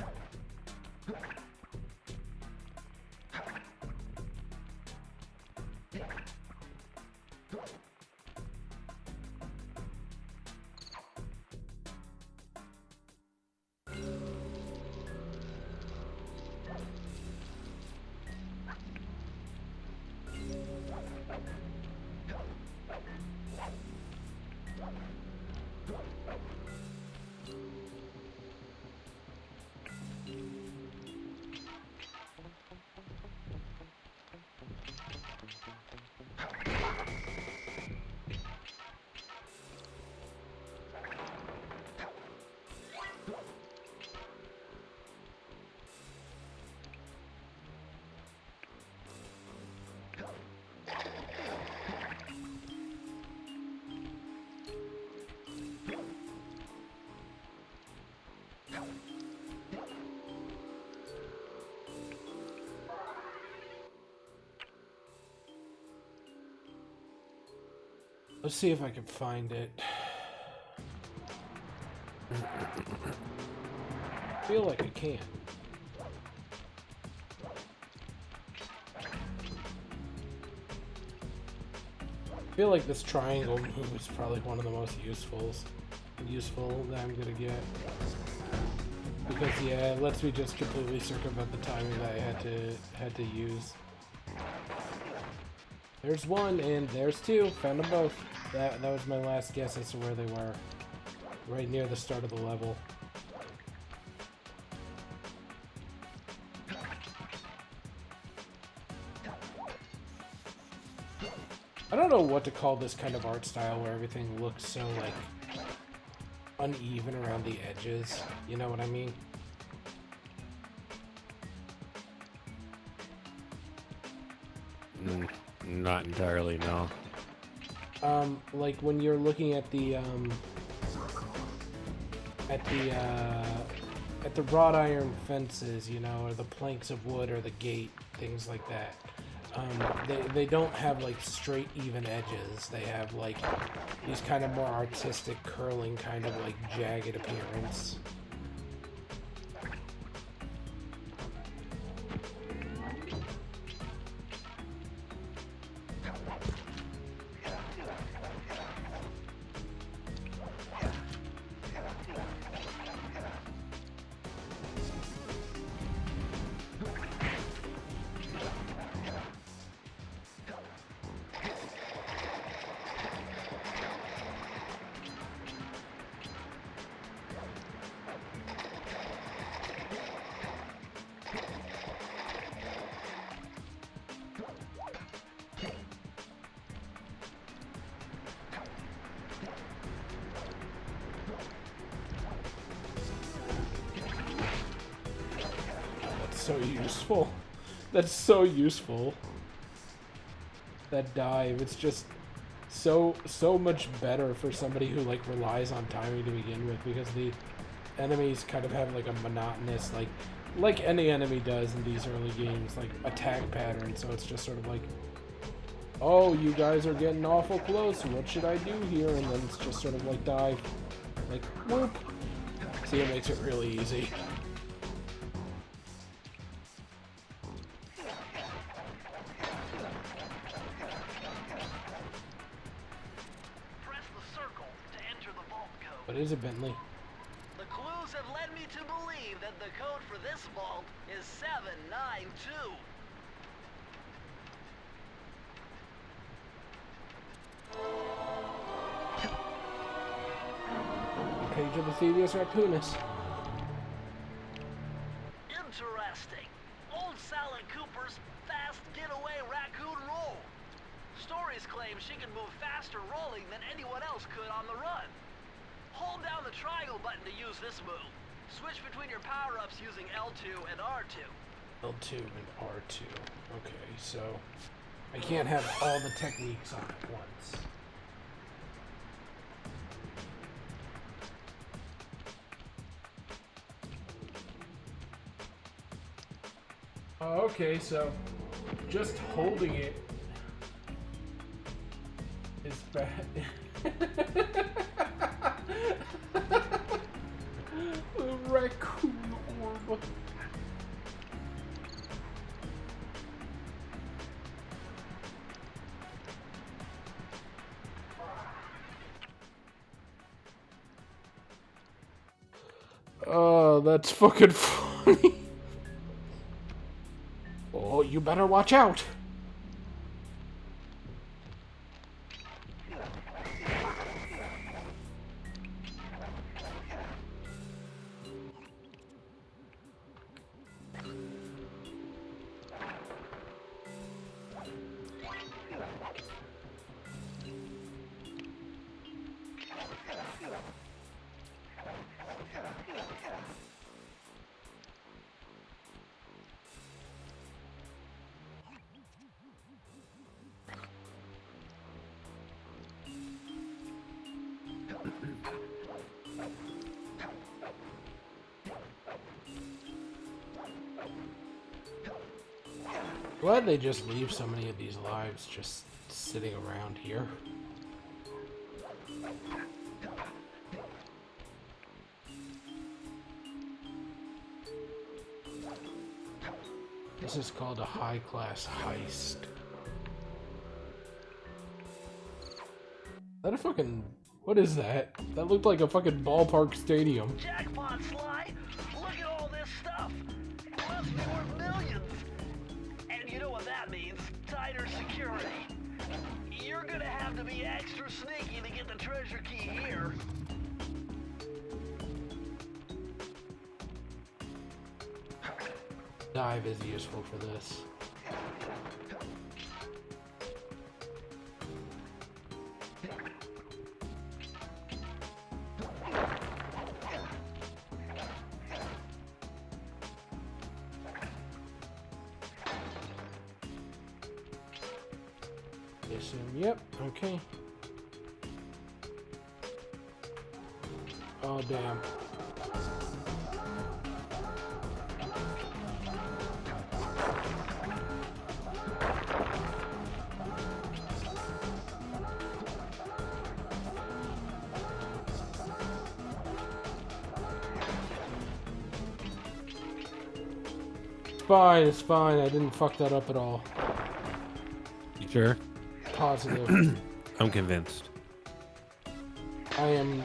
Let's see if I can find it. I feel like I can. I feel like this triangle move is probably one of the most useful that I'm gonna get. Because yeah, it lets me just completely circumvent the timing that I had to use. There's 1 and there's 2. Found them both. That was my last guess as to where they were. Right near the start of the level. don't know what to call this kind of art style where everything looks so, like, uneven around the edges. You know what I mean? Not entirely, no. Like when you're looking at the wrought iron fences, you know, or the planks of wood or the gate, things like that. They don't have like straight, even edges. They have like these kind of more artistic, curling, kind of like jagged appearance. So useful. That's so useful. That dive, it's just so much better for somebody who like relies on timing to begin with, because the enemies kind of have like a monotonous, like any enemy does in these early games, like attack pattern. So it's just sort of like, oh, you guys are getting awful close, what should I do here? And then it's just sort of like dive, like whoop. See, it makes it really easy. What is it, Bentley? The clues have led me to believe that the code for this vault is 792. Page of the Thievius Raccoonus. Interesting. Old Sally Cooper's fast getaway raccoon roll. Stories claim she can move faster rolling than anyone else could on the run. Hold down the triangle button to use this move. Switch between your power-ups using L2 and R2. L2 and R2. Okay, so I can't have all the techniques on at once. Okay, so just holding it is bad. The raccoon orb. Oh, that's fucking funny. Oh, you better watch out. Glad they just leave so many of these lives just sitting around here. This is called a high-class heist. Is that a fucking... What is that? That looked like a fucking ballpark stadium. Jackpot, Sly! Look at all this stuff! It must be worth millions! And you know what that means? Tighter security. You're gonna have to be extra sneaky to get the treasure key here. Dive is useful for this. Assume, yep, okay. Oh, damn. It's fine. I didn't fuck that up at all. You sure? Positive. I'm convinced. I am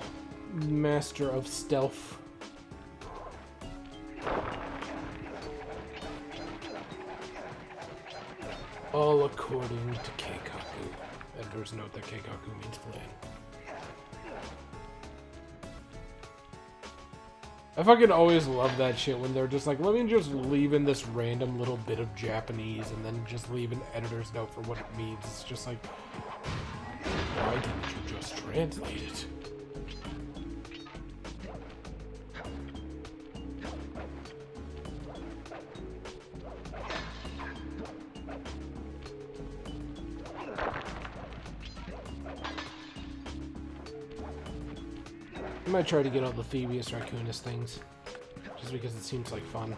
master of stealth. All according to Keikaku. Editor's note that Keikaku means plan. I fucking always love that shit when they're just like, let me just leave in this random little bit of Japanese and then just leave an editor's note for what it means. It's just like, why didn't you just translate it? I might try to get all the Phoebius Raccoonus things, just because it seems like fun.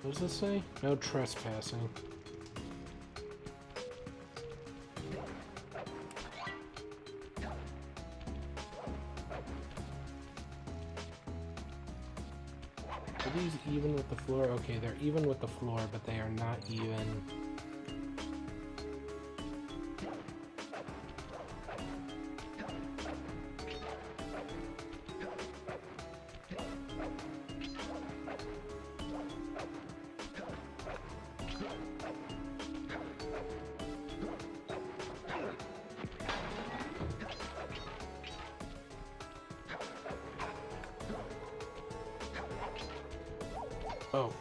What does this say? No trespassing. Are these even with the floor? Okay, they're even with the floor, but they are not even. Oh.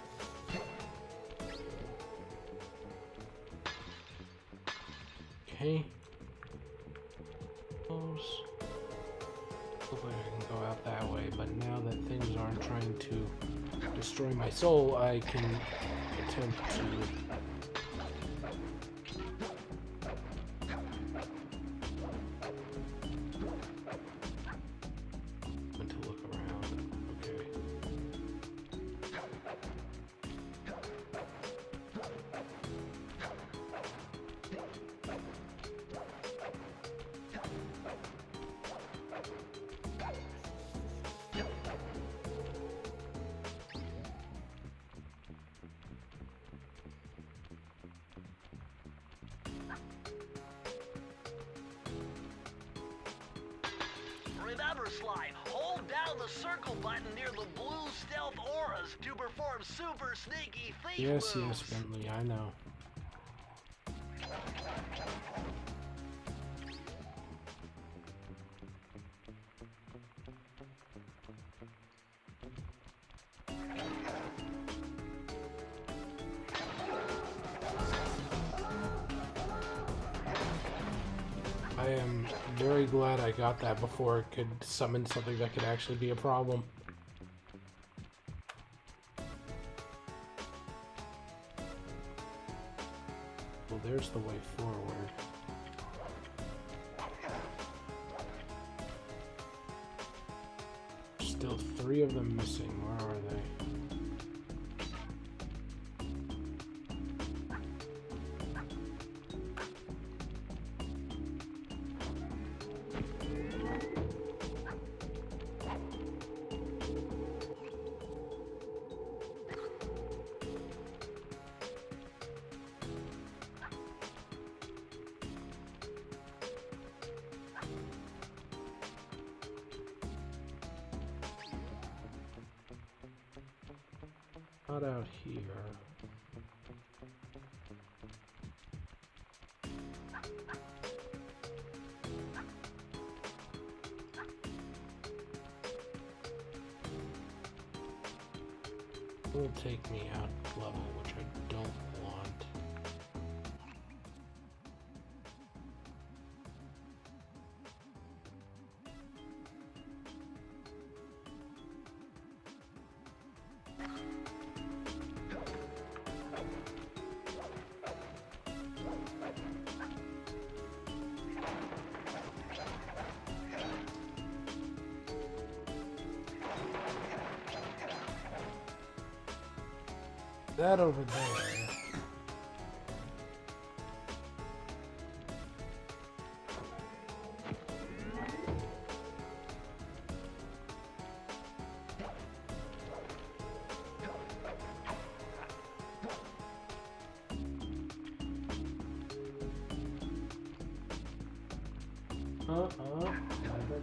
Okay. Close. Look like I can go out that way, but now that things aren't trying to destroy my soul, I can attempt to. Look around. Okay. Remember, Sly, hold down the circle button near the blue stealth auras to perform super sneaky thief Yes, moves. yes, Bentley, I know. I am very glad I got that before it could summon something that could actually be a problem. Well, there's the way forward. Still 3 of them missing. Where are they? Not out here. Will take me out level, which I don't want. that over there.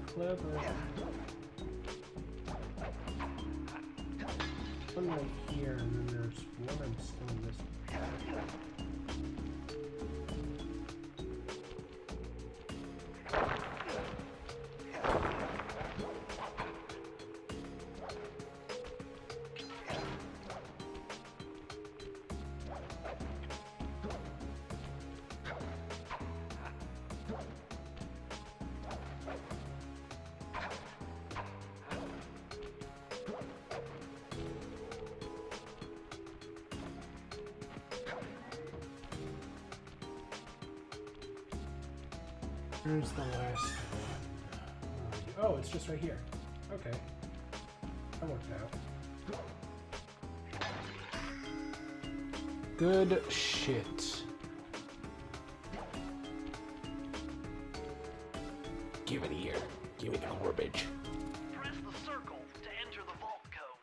Clever. One right here, and then there's one I'm still missing. Here's the last one. Oh, it's just right here. Okay. That worked out. Good shit. Give it here. Give me the garbage. Press the circle to enter the vault code.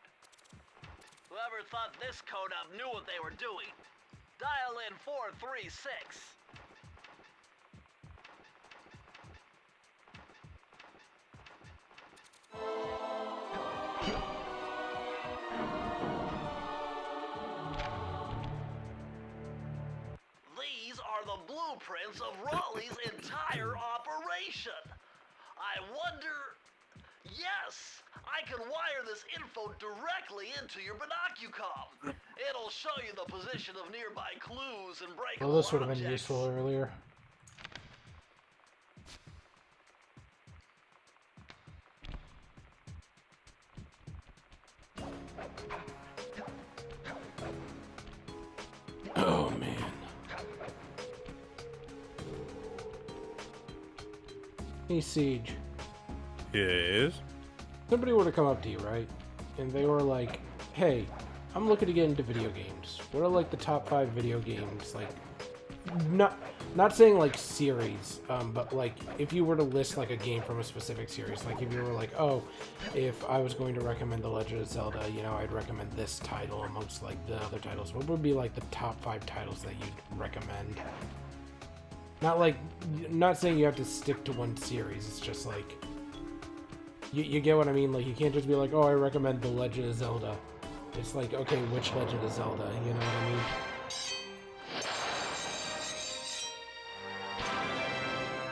Whoever thought this code up knew what they were doing. Dial in 436. These are the blueprints of Raleigh's entire operation. I wonder... Yes! I can wire this info directly into your binocucom. It'll show you the position of nearby clues and breakable Well, this would have been objects. useful earlier. Oh, man. Hey, Siege. Yes. Somebody were to come up to you, right? And they were like, hey, I'm looking to get into video games. What are like the top 5 video games? Like, not saying like series, but like if you were to list like a game from a specific series, like if you were like, oh, if I was going to recommend The Legend of Zelda, you know, I'd recommend this title amongst like the other titles. What would be like the top 5 titles that you'd recommend? Not saying you have to stick to one series. It's just like, you get what I mean? Like, you can't just be like, oh, I recommend The Legend of Zelda. It's like, okay, which Legend of Zelda? You know what I mean?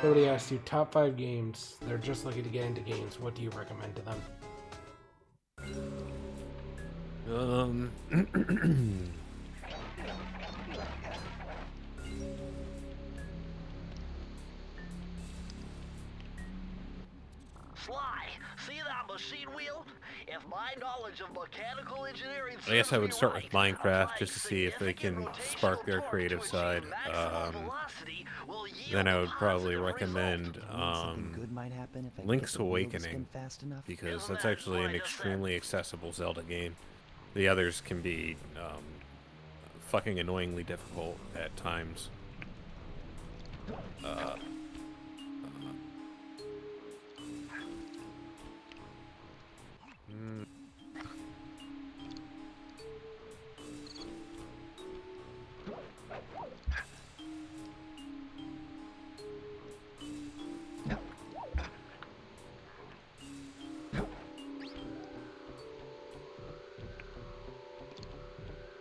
Somebody asked you top 5 games. They're just looking to get into games. What do you recommend to them? Sly, see that machine wheel? If my knowledge of mechanical engineering I guess I would serves me start right, with Minecraft a just to see if they can significant spark their rotational creative torque to side. achieve maximum velocity will yield Then I a would probably positive recommend result. Something good might happen if I get Link's the wheel to Awakening, spin fast enough. because Isn't that's that actually what an I just said? extremely accessible Zelda game. The others can be fucking annoyingly difficult at times.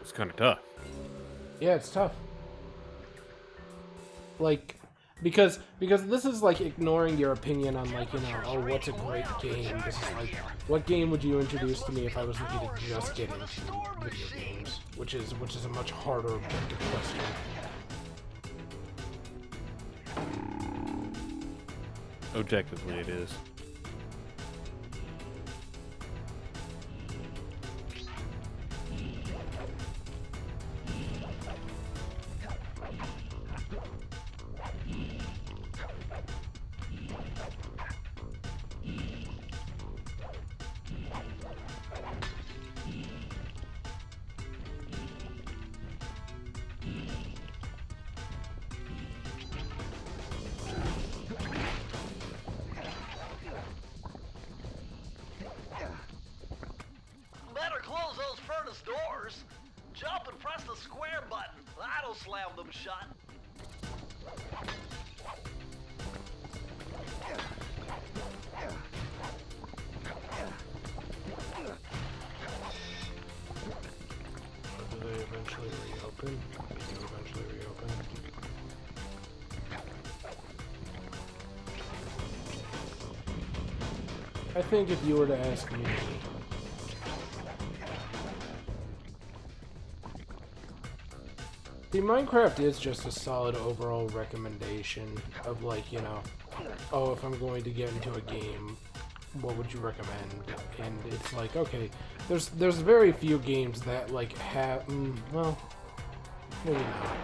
It's kind of tough. Yeah, it's tough. Like, because this is like ignoring your opinion on like, you know, oh, what's a great game. This is like, what game would you introduce to me if I was looking to just get into video games, which is a much harder objective question. Objectively, it is. them shot. Do they eventually reopen? They do eventually reopen. I think if you were to ask me, see, Minecraft is just a solid overall recommendation of, like, you know, oh, if I'm going to get into a game, what would you recommend? And it's like, okay, there's very few games that, like, have, well, maybe not.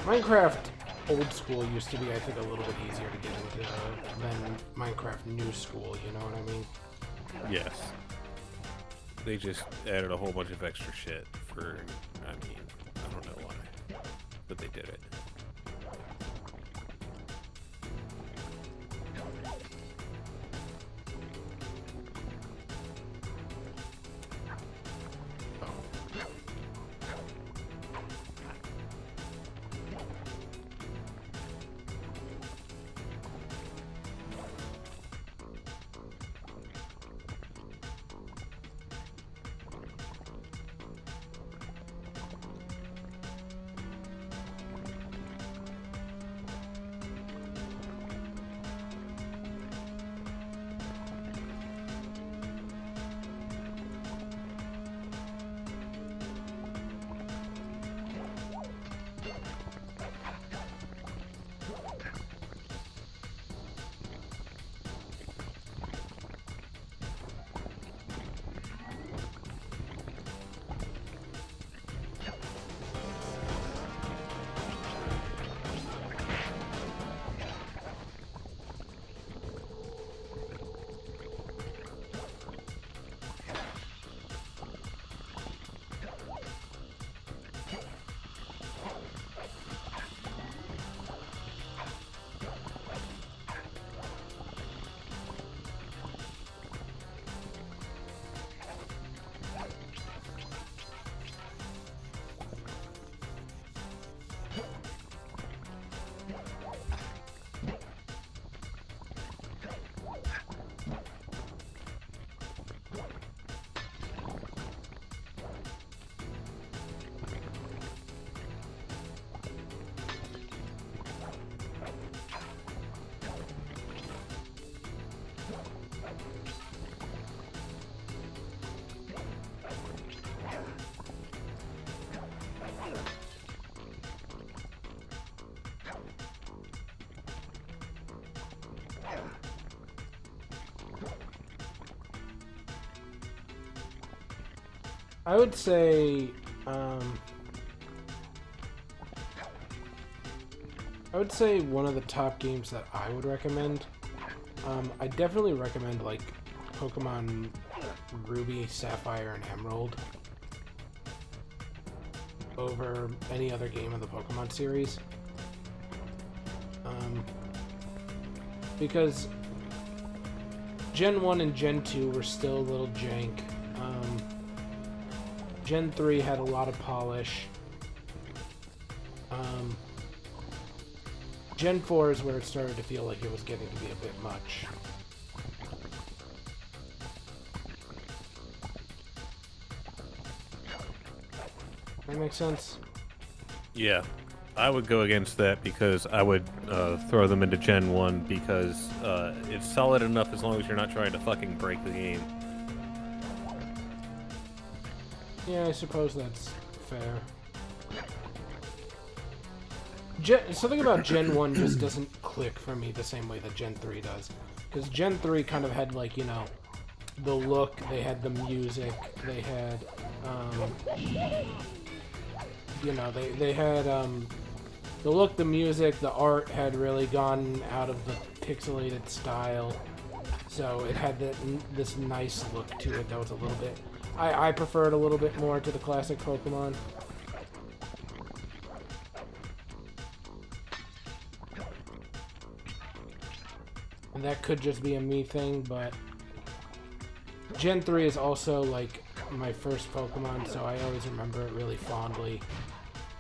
Minecraft old school used to be, I think, a little bit easier to get into than Minecraft new school, you know what I mean? Yes. They just added a whole bunch of extra shit for, I mean, I don't know why, but they did it. I would say, one of the top games that I would recommend. I definitely recommend, like, Pokemon Ruby, Sapphire, and Emerald over any other game in the Pokemon series. Because Gen 1 and Gen 2 were still a little jank. Gen 3 had a lot of polish. Gen 4 is where it started to feel like it was getting to be a bit much. That makes sense? Yeah, I would go against that because I would throw them into Gen 1 because it's solid enough as long as you're not trying to fucking break the game. Yeah, I suppose that's fair. Something about Gen 1 just doesn't click for me the same way that Gen 3 does. Because Gen 3 kind of had, like, you know, the look, they had the music, they had, you know, they had, the look, the music, the art had really gone out of the pixelated style. So it had this nice look to it that was a little bit... I preferred a little bit more to the classic Pokemon. And that could just be a me thing, but Gen 3 is also, like, my first Pokemon, so I always remember it really fondly.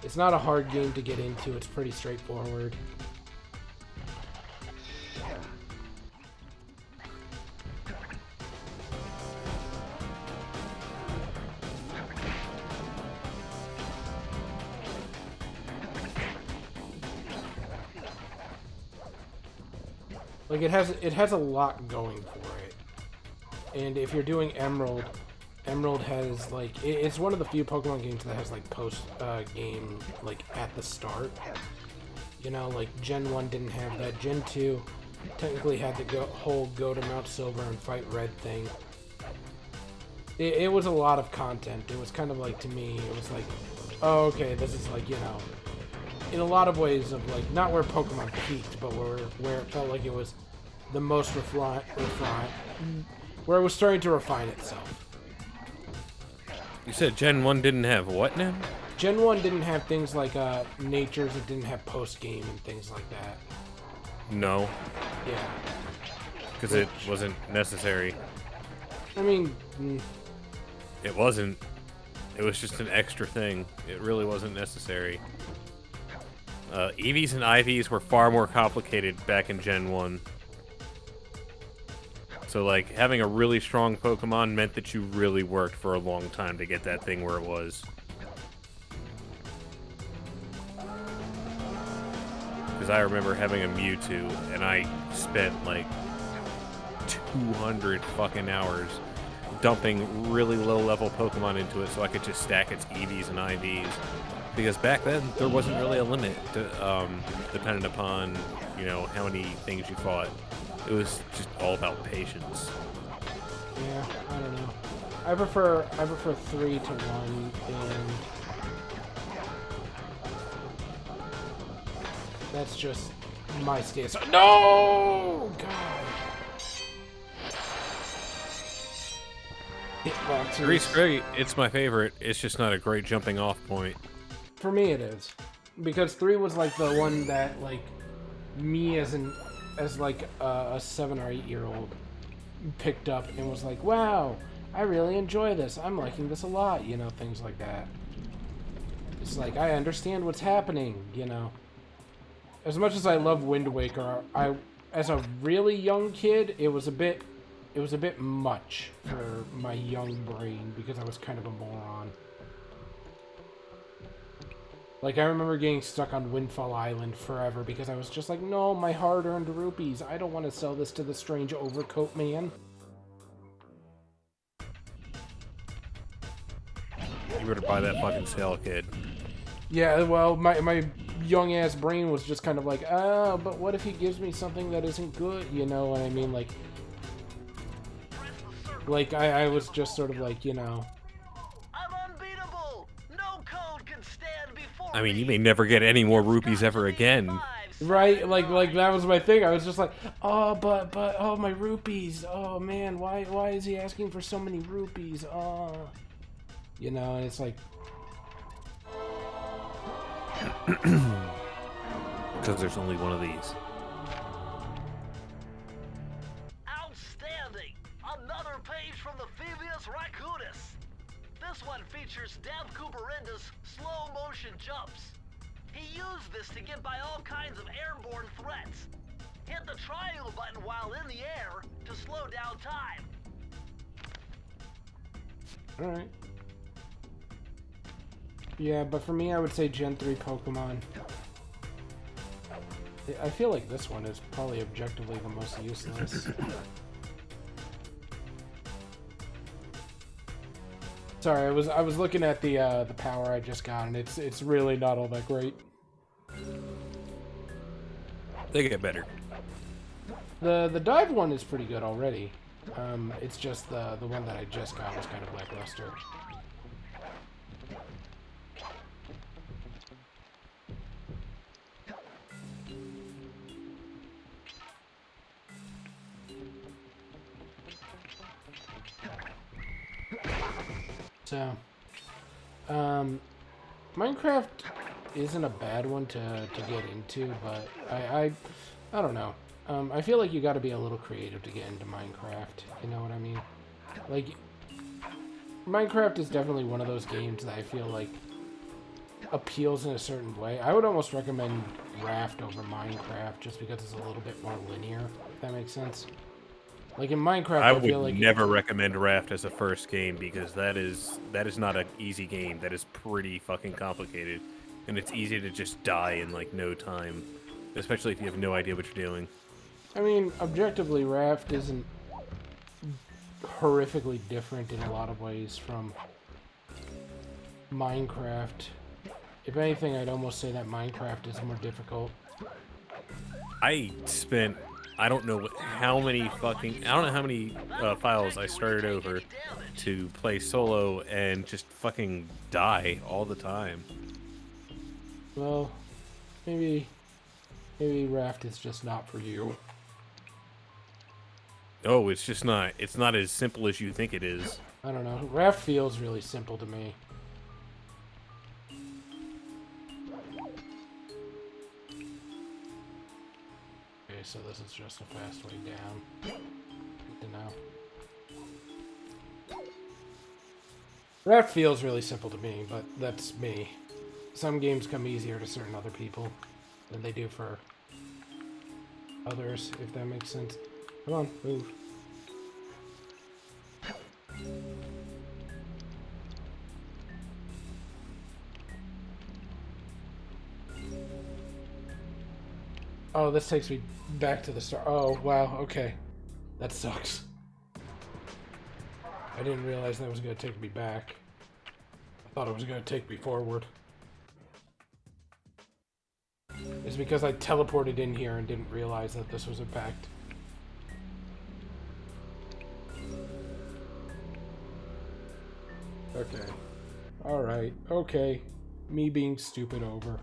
It's not a hard game to get into. It's pretty straightforward. Like it has a lot going for it. And if you're doing Emerald, Emerald has like it's one of the few Pokemon games that has like post game like at the start. You know, like Gen 1 didn't have that. Gen 2 technically had the whole go to Mount Silver and fight Red thing. It was a lot of content. It was kind of like, to me, it was like, oh, okay, this is like, you know, in a lot of ways of like not where Pokemon peaked, but where it felt like it was the most refined, where it was starting to refine itself. You said Gen 1 didn't have what now? Gen 1 didn't have things like natures, it didn't have post-game and things like that. No. Yeah. Because it wasn't necessary. I mean... It wasn't. It was just an extra thing. It really wasn't necessary. EVs and IVs were far more complicated back in Gen 1. So, like, having a really strong Pokemon meant that you really worked for a long time to get that thing where it was. Because I remember having a Mewtwo, and I spent, like, 200 fucking hours dumping really low-level Pokemon into it so I could just stack its EVs and IVs. Because back then, there wasn't really a limit, dependent upon, you know, how many things you fought. It was just all about patience. Yeah, I don't know. I prefer 3 to 1, and that's just my stance. No! God. Hitboxes. 3's great. It's my favorite. It's just not a great jumping off point. For me, it is, because 3 was like the one that like me as like a 7 or 8 year old picked up and was like, wow, I really enjoy this. I'm liking this a lot, you know, things like that. It's like, I understand what's happening, you know. As much as I love Wind Waker, as a really young kid, it was a bit much for my young brain because I was kind of a moron. Like, I remember getting stuck on Windfall Island forever because I was just like, no, my hard-earned rupees. I don't want to sell this to the strange overcoat man. You better buy that fucking sale, kid. Yeah, well, my young-ass brain was just kind of like, oh, but what if he gives me something that isn't good? You know what I mean? Like I was just sort of like, you know... I mean, you may never get any more rupees ever again. Right? Like that was my thing. I was just like, oh, but oh, my rupees. Oh man, why is he asking for so many rupees? Oh, you know, and it's like, because there's only one of these. Outstanding! Another page from the Phoebus Raccoonus. This one features Dev Kooparinda's slow motion jumps. He used this to get by all kinds of airborne threats. Hit the triangle button while in the air to slow down time. alright. Yeah, but for me, I would say Gen 3 Pokemon. I feel like this one is probably objectively the most useless. Sorry, I was looking at the power I just got, and it's really not all that great. They get better. The dive one is pretty good already. It's just the one that I just got was kind of lackluster. So, Minecraft isn't a bad one to get into, but I don't know. I feel like you got to be a little creative to get into Minecraft. You know what I mean? Like, Minecraft is definitely one of those games that I feel like appeals in a certain way. I would almost recommend Raft over Minecraft just because it's a little bit more linear, if that makes sense. Like in Minecraft, I I would feel like never recommend Raft as a first game because that is not an easy game. That is pretty fucking complicated, and it's easy to just die in like no time, especially if you have no idea what you're doing. I mean, objectively, Raft isn't horrifically different in a lot of ways from Minecraft. If anything, I'd almost say that Minecraft is more difficult. I spent I don't know how many files I started over to play solo and just fucking die all the time. Well, maybe Raft is just not for you. Oh, it's just not. It's not as simple as you think it is. I don't know. Raft feels really simple to me. Okay, so this is just a fast way down. Good to know. Raft feels really simple to me, but that's me. Some games come easier to certain other people than they do for others, if that makes sense. Come on, move. Oh, this takes me back to the start. Oh, wow, okay. That sucks. I didn't realize that was going to take me back. I thought it was going to take me forward. It's because I teleported in here and didn't realize that this was a pact. Okay. Alright, okay. Me being stupid over.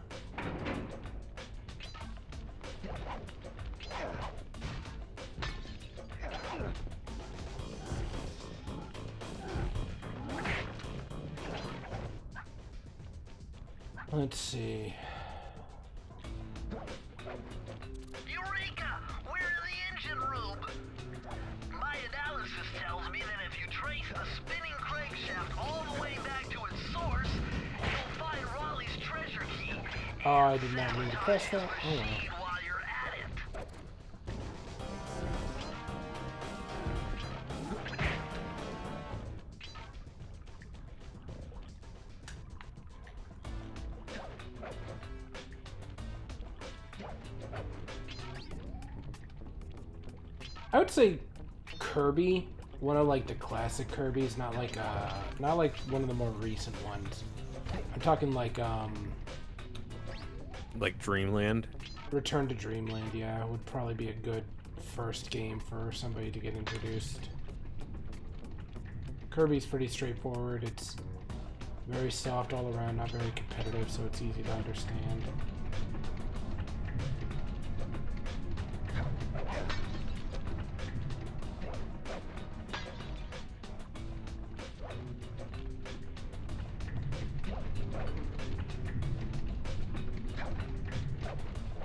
Let's see. Eureka! We're in the engine room! My analysis tells me that if you trace the spinning crankshaft all the way back to its source, you'll find Raleigh's treasure key. Oh, I did not mean to press that. Oh well. While you're at it. I would say Kirby, one of like the classic Kirby's, not like one of the more recent ones. I'm talking like Dreamland. Return to Dreamland, yeah, would probably be a good first game for somebody to get introduced. Kirby's pretty straightforward. It's very soft all around, not very competitive, so it's easy to understand.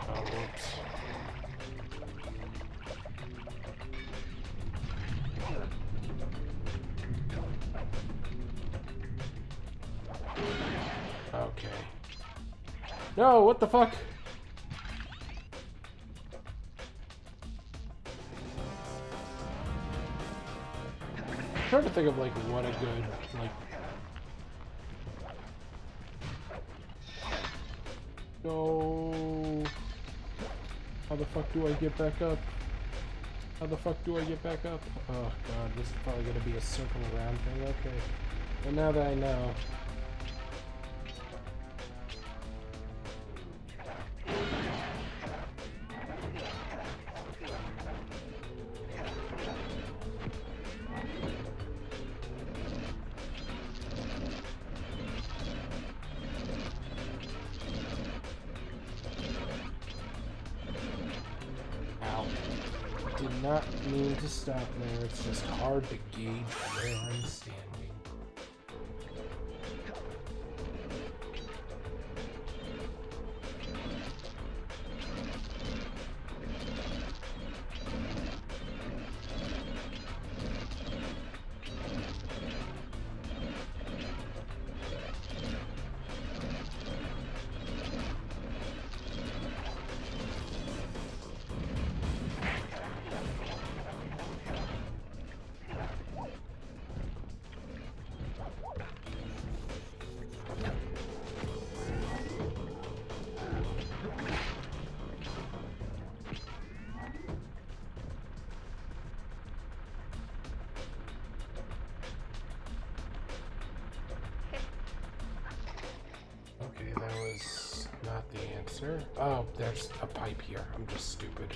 Oh, whoops. Okay. No, what the fuck? I'm trying to think of like what a good like. No. How the fuck do I get back up? How the fuck do I get back up? Oh god, this is probably gonna be a circle around thing. Okay. Well, now that I know. Did not mean to stop there, it's just hard to gauge where I'm standing. sir? Oh, there's a pipe here. I'm just stupid.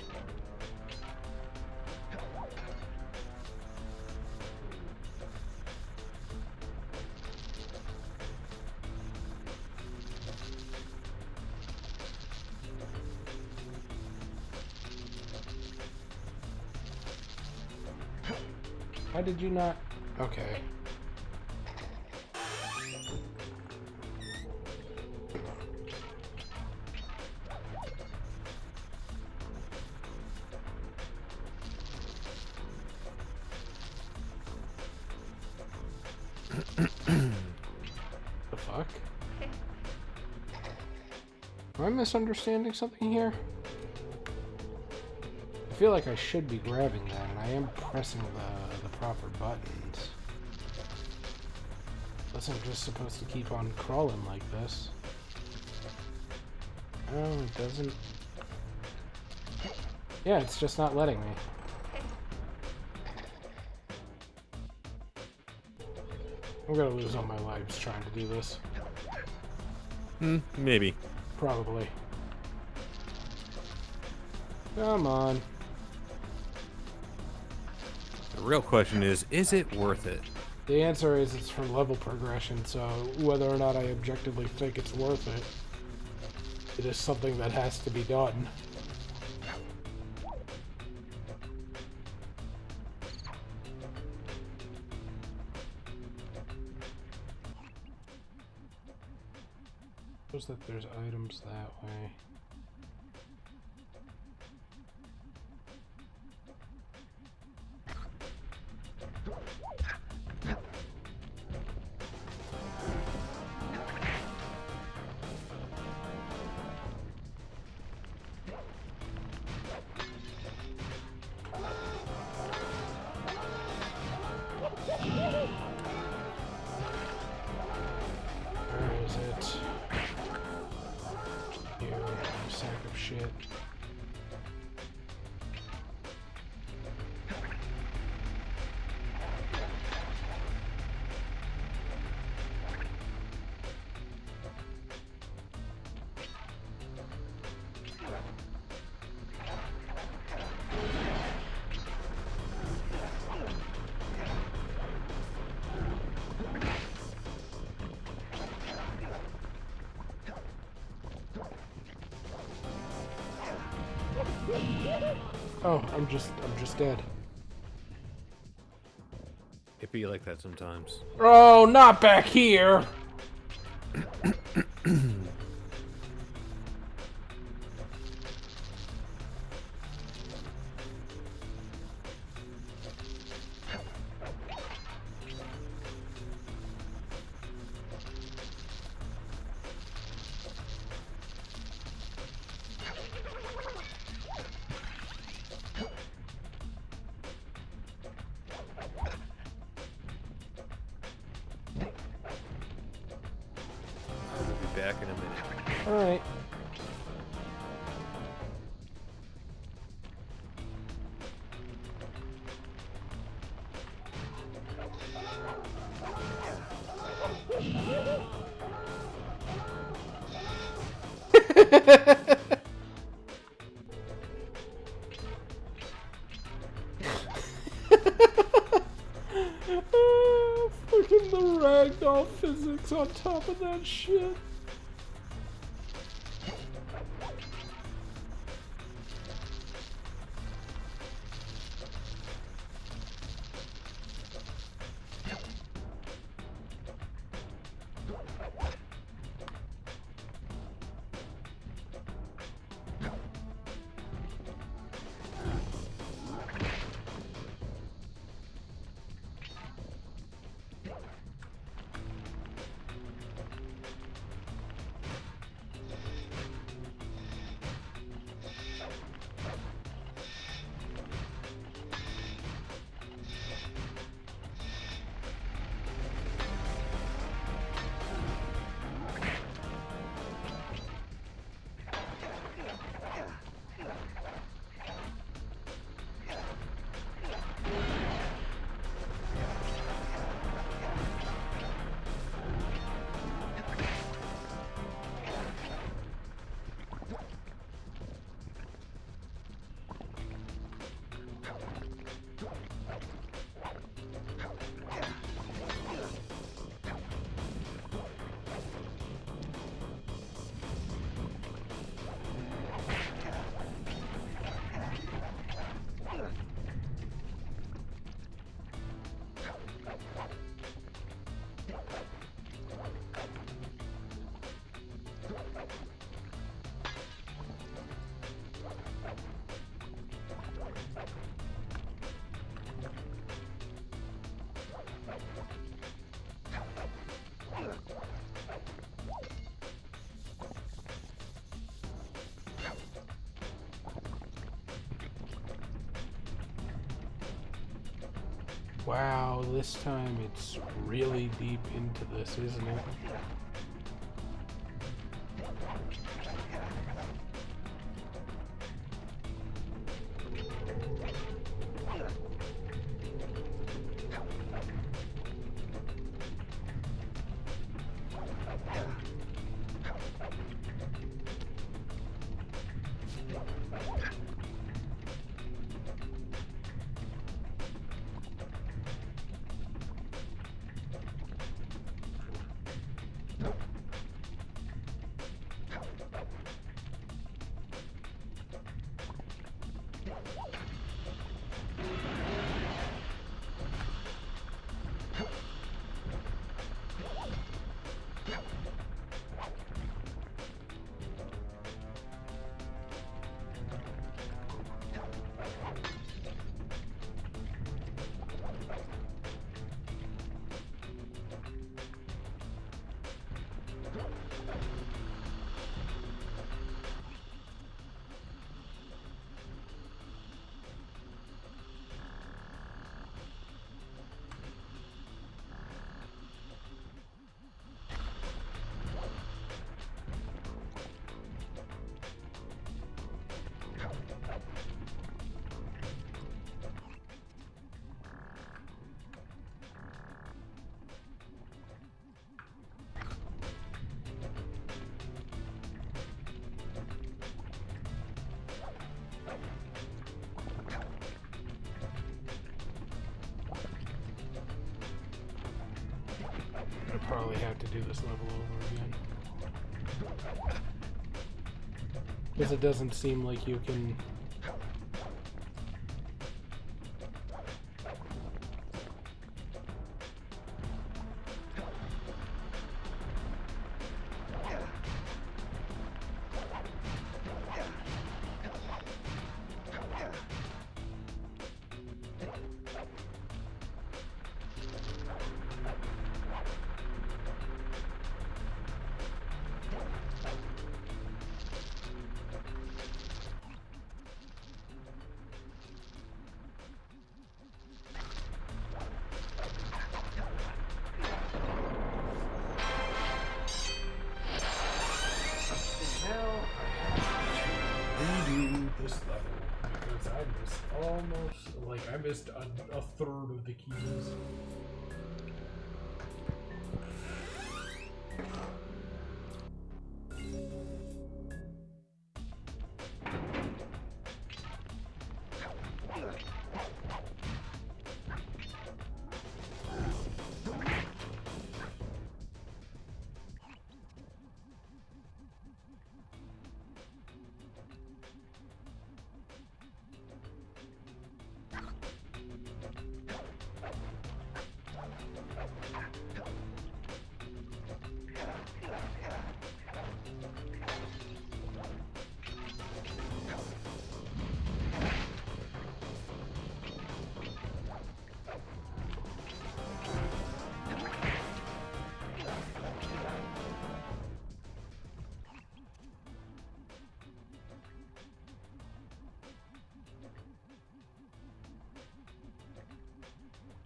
Why did you not? Okay. The fuck? Am I misunderstanding something here? I feel like I should be grabbing that, and I am pressing the proper buttons. Unless I'm just supposed to keep on crawling like this. Oh, it doesn't... Yeah, it's just not letting me. I'm gonna lose all my lives trying to do this. Maybe. Probably. Come on. The real question is it worth it? The answer is it's for level progression, so whether or not I objectively think it's worth it, it is something that has to be done. Suppose that there's items that way. Where is it? You sack of shit. Oh, I'm just dead. It be like that sometimes. Oh, not back here! I'll be back in a minute. Alright. Fucking the ragdoll physics on top of that shit. Wow, this time it's really deep into this, isn't it? I probably have to do this level over again. Because it doesn't seem like you can... this level because I missed I missed a third of the keys.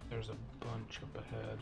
There's a bunch up ahead.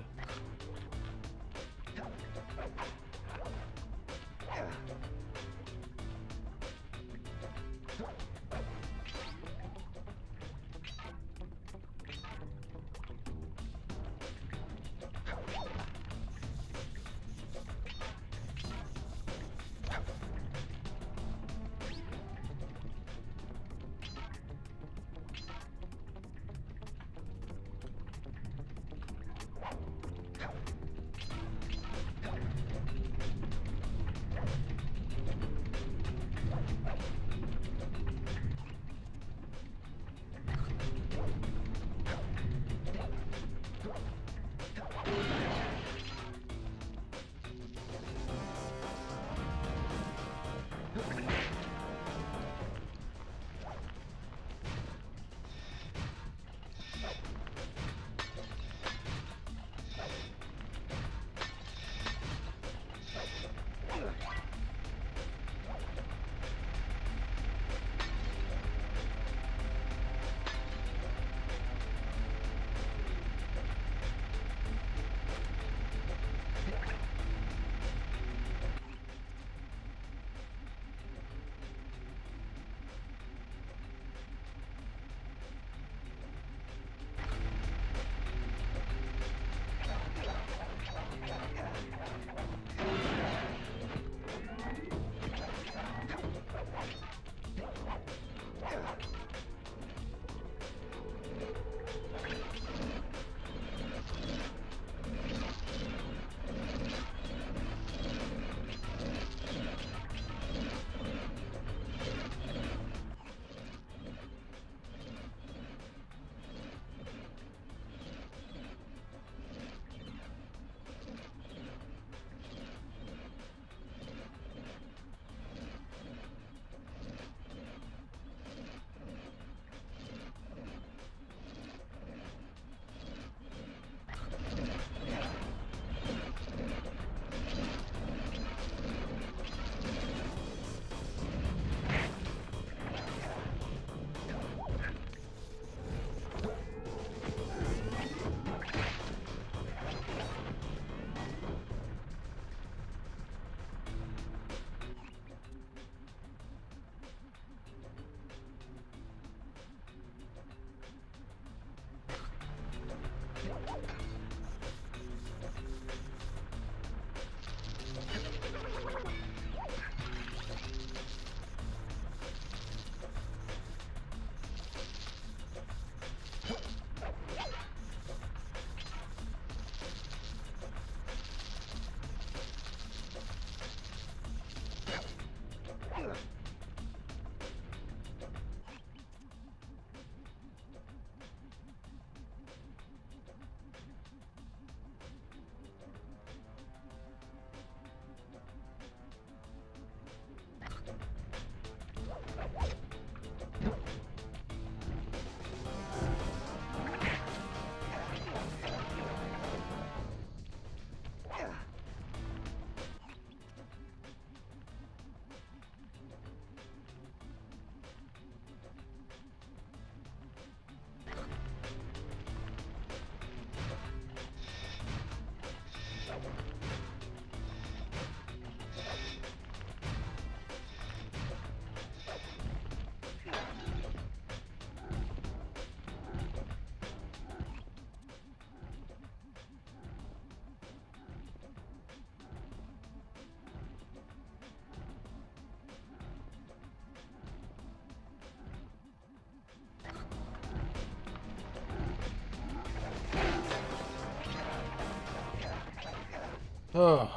Oh.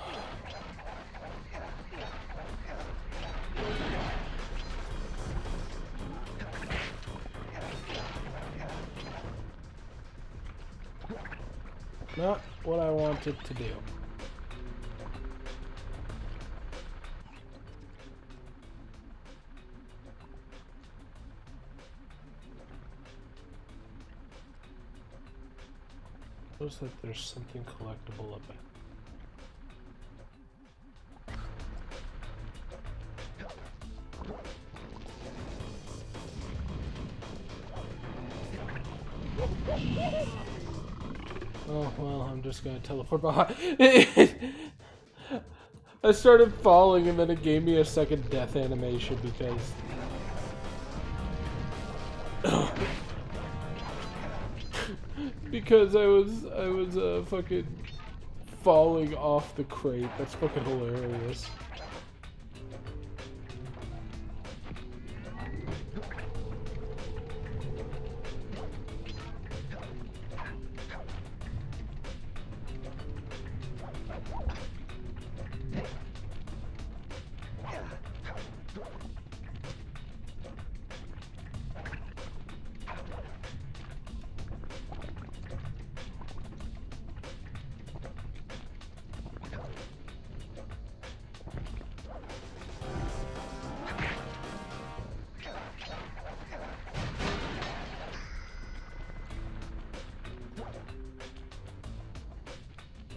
Not what I wanted to do. Looks like there's something collectible up there. Oh, well, I'm just gonna teleport behind. I started falling and then it gave me a second death animation because... because I was fucking falling off the crate. That's fucking hilarious.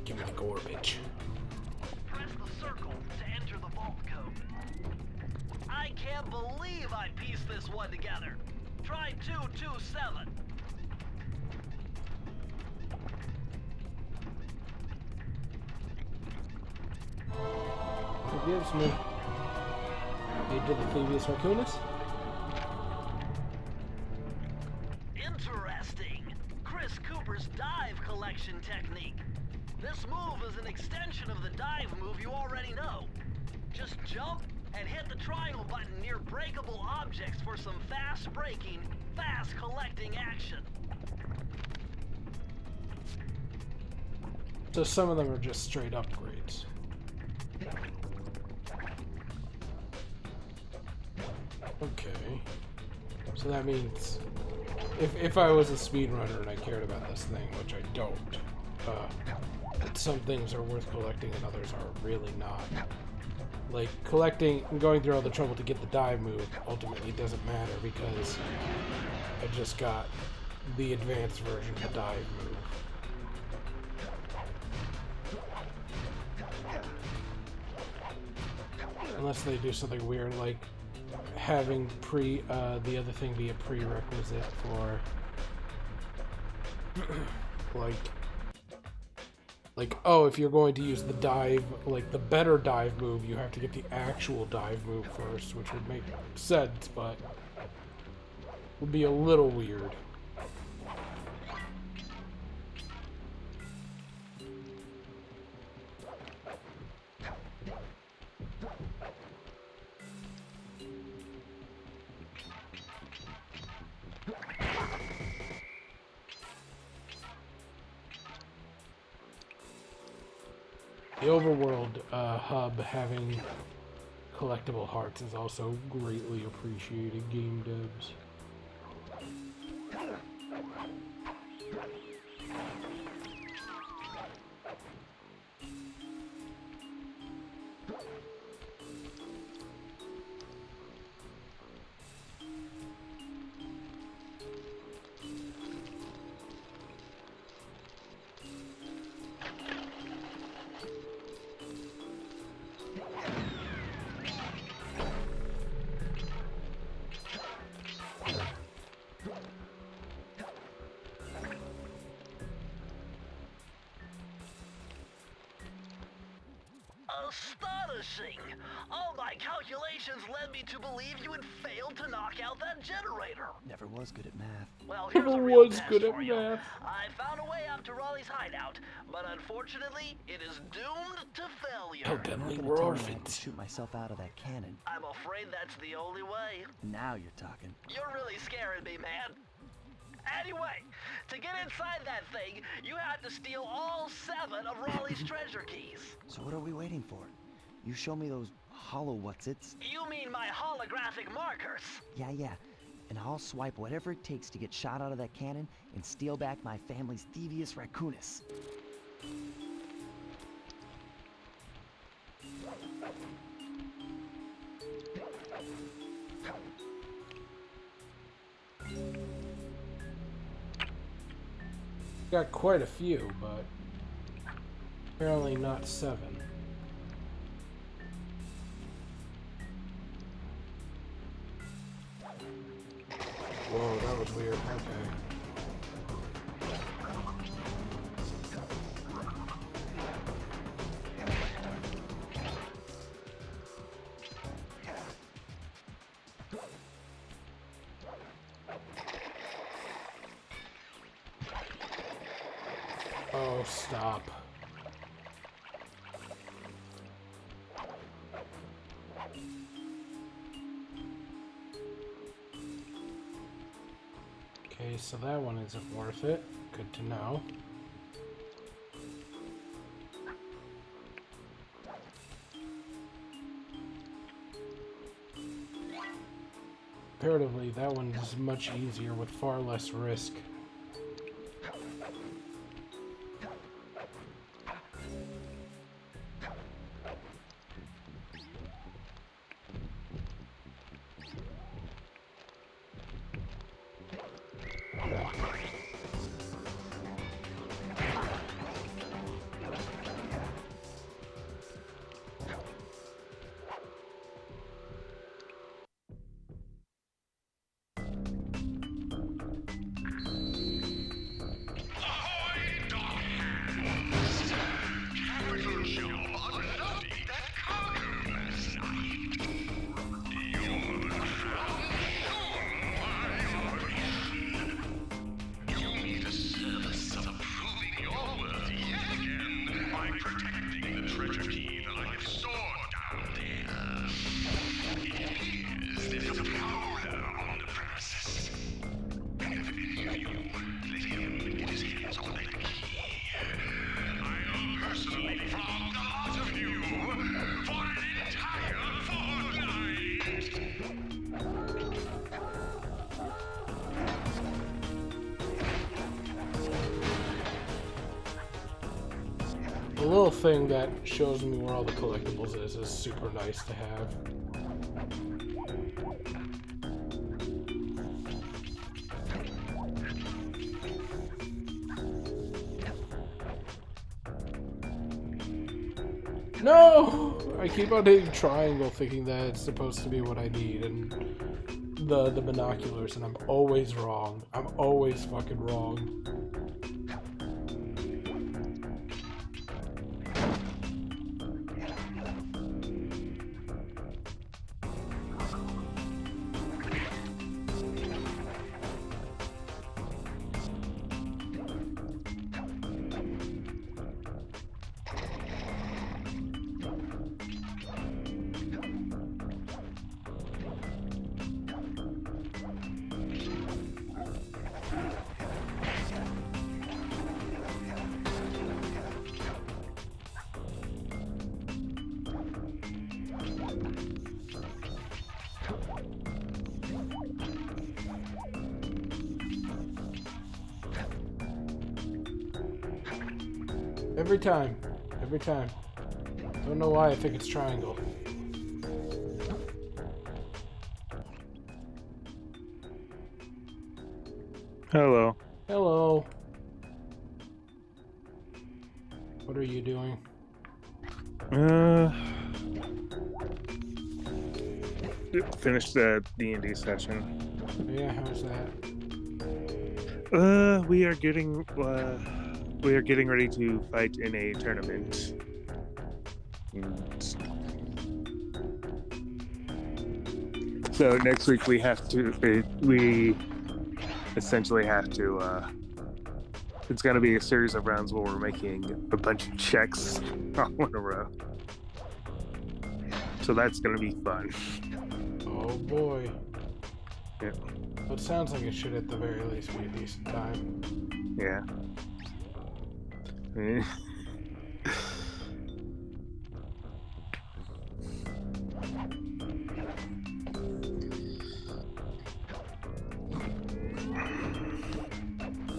Give me the garbage. Press the circle to enter the vault code. I can't believe I pieced this one together. Try 227. Forgives me. Age of the Thievius Raccoonus. Interesting. Chris Cooper's dive collection technique. This move is an extension of the dive move you already know. Just jump and hit the triangle button near breakable objects for some fast braking, fast collecting action. So some of them are just straight upgrades. Okay. So that means if I was a speedrunner and I cared about this thing, which I don't, some things are worth collecting and others are really not. Like, collecting and going through all the trouble to get the dive move ultimately doesn't matter because I just got the advanced version of the dive move. Unless they do something weird like having the other thing be a prerequisite for like, oh, if you're going to use the dive, like the better dive move, you have to get the actual dive move first, which would make sense, but would be a little weird. The overworld hub having collectible hearts is also greatly appreciated, game devs. Astonishing! All my calculations led me to believe you had failed to knock out that generator. Never was good at math. Well, here's Never a real was test good at for you. math. I found a way out to Raleigh's hideout, but unfortunately, it is doomed to failure. Oh, You're Bentley, not we're gonna tell me I can orphans. shoot myself out of that cannon. I'm afraid that's the only way. Now you're talking. You're really scaring me, man. Anyway, to get inside that thing, you had to steal all 7 of Raleigh's treasure keys. So what are we waiting for? You show me those hollow what's-its? You mean my holographic markers? Yeah. And I'll swipe whatever it takes to get shot out of that cannon and steal back my family's Thievius Raccoonus. Got quite a few, but apparently not 7. Whoa, that was weird. Okay. Oh, stop. Okay, so that one isn't worth it. Good to know. Comparatively, that one is much easier with far less risk. The little thing that shows me where all the collectibles is super nice to have. No! I keep on hitting triangle thinking that it's supposed to be what I need, and the binoculars, and I'm always wrong. I'm always fucking wrong. Every time. Don't know why I think it's triangle. Hello. Hello. What are you doing? Finished the D&D session. Yeah, how's that? We are getting ready to fight in a tournament. So next week we essentially have to, it's going to be a series of rounds where we're making a bunch of checks all in a row. So that's going to be fun. Oh boy. Yeah. It sounds like it should at the very least be a decent time. Yeah. Eh.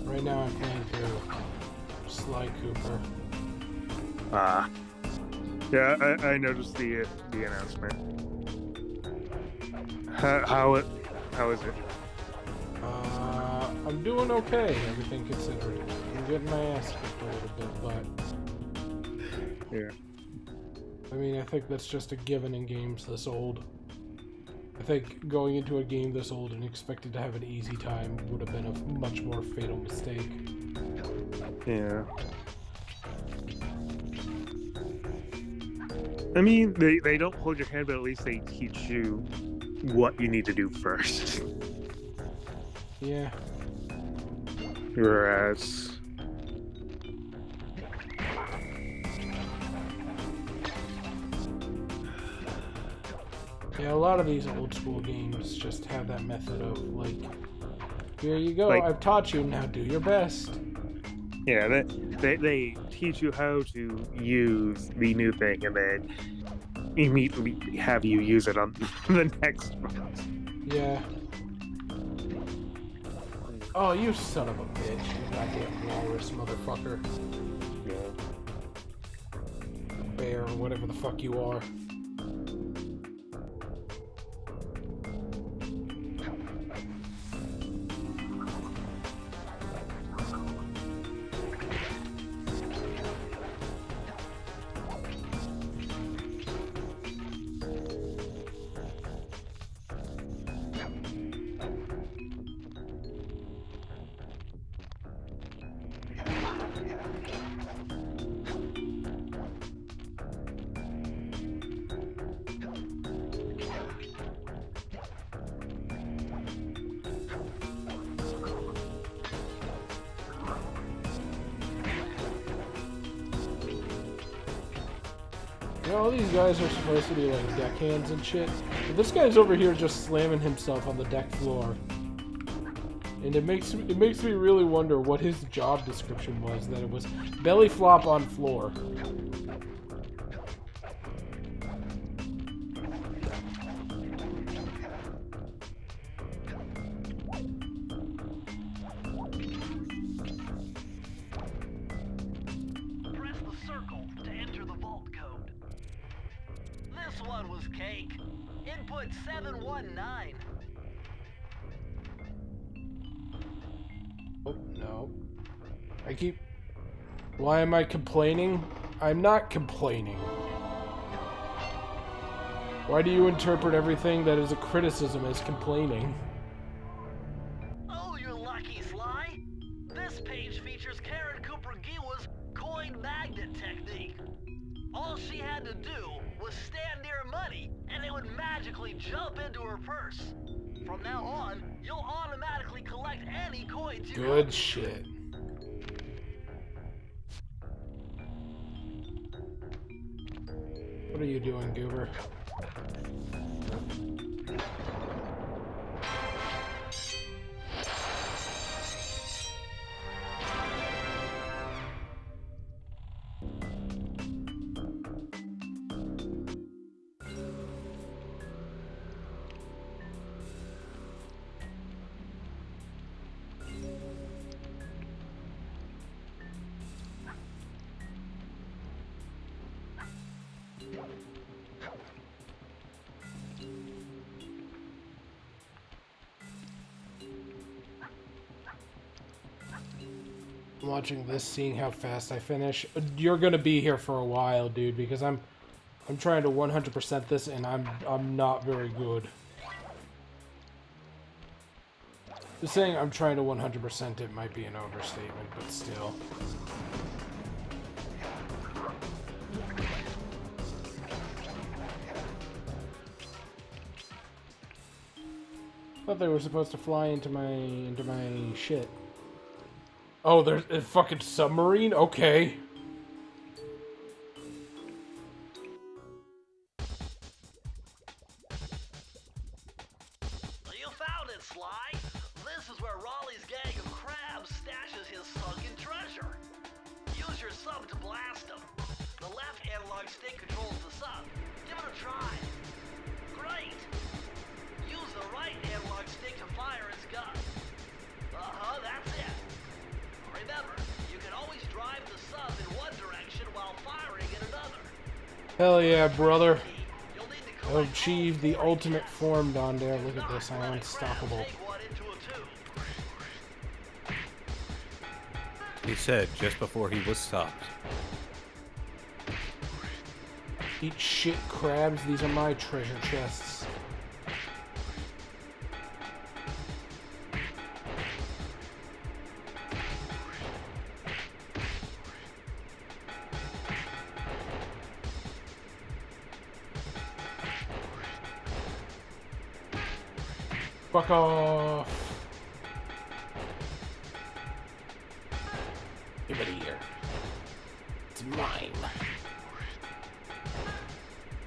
Right now I'm playing through Sly Cooper. Yeah, I noticed the announcement. How is it? I'm doing okay, everything considered. I'm getting my ass kicked a little bit, but Yeah. I mean, I think that's just a given in games this old. I think going into a game this old and expecting to have an easy time would have been a much more fatal mistake. Yeah. I mean, they don't hold your hand, but at least they teach you what you need to do first. Yeah. Whereas... Yeah, a lot of these old school games just have that method of, like, here you go, Like- I've taught you, now do your best. Yeah, they teach you how to use the new thing and then immediately have you use it on the next one. Yeah. Oh, you son of a bitch, you goddamn walrus motherfucker. Bear, or whatever the fuck you are. You know, all these guys are supposed to be like deckhands and shit, but this guy's over here just slamming himself on the deck floor. And it makes me really wonder what his job description was, that it was belly flop on floor. Press the circle to enter the vault code. This one was cake. Input 719. Oh, no. Why am I complaining? I'm not complaining. Why do you interpret everything that is a criticism as complaining? Oh, you're lucky, Sly. This page features Karen Cooper Giwa's coin magnet technique. All she had to do was stand near money, and it would magically jump into her purse. From now on, you'll automatically collect any coins you Good shit. What are you doing, Goober? Watching this, seeing how fast I finish. You're gonna be here for a while, dude, because I'm trying to 100% this, and I'm not very good. Just saying I'm trying to 100% it might be an overstatement, but still. Thought they were supposed to fly into my shit. Oh, there's a fucking submarine? Okay. You found it, Sly. his sunken treasure. Use your sub to blast him. The left analog stick controls the sub. Give it a try. Great. Use the right analog stick to fire its gun. That's it. Remember, you can always drive the sub in one direction while firing in another. Hell yeah, brother. You'll need to I've collect achieved the ultimate form down there. Look at this, I'm unstoppable. take one into a tube. He said just before he was stopped. Eat shit, crabs. These are my treasure chests. Fuck off. Give it here. It's mine.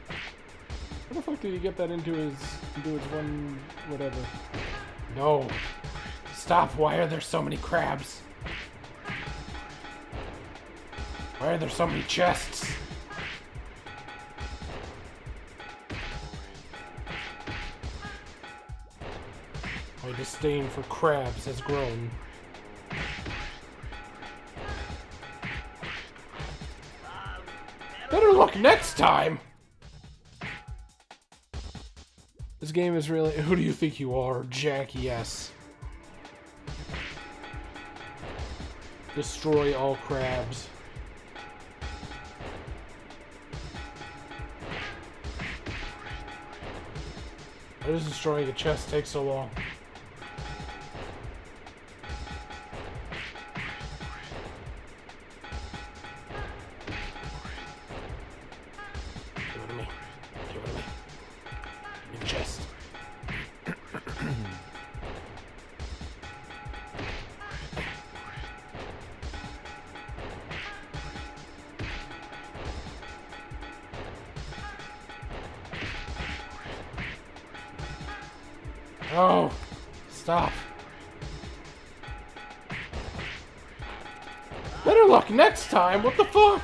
How the fuck did he get that into his one whatever? No. Stop, why are there so many crabs? Why are there so many chests? My disdain for crabs has grown. Better luck next time! This game is really... Who do you think you are, Jack? Yes. Destroy all crabs. Why does destroying a chest take so long? Give it to me. Give it to me. Give me the chest. Oh, stop. Better luck next time, what the fuck?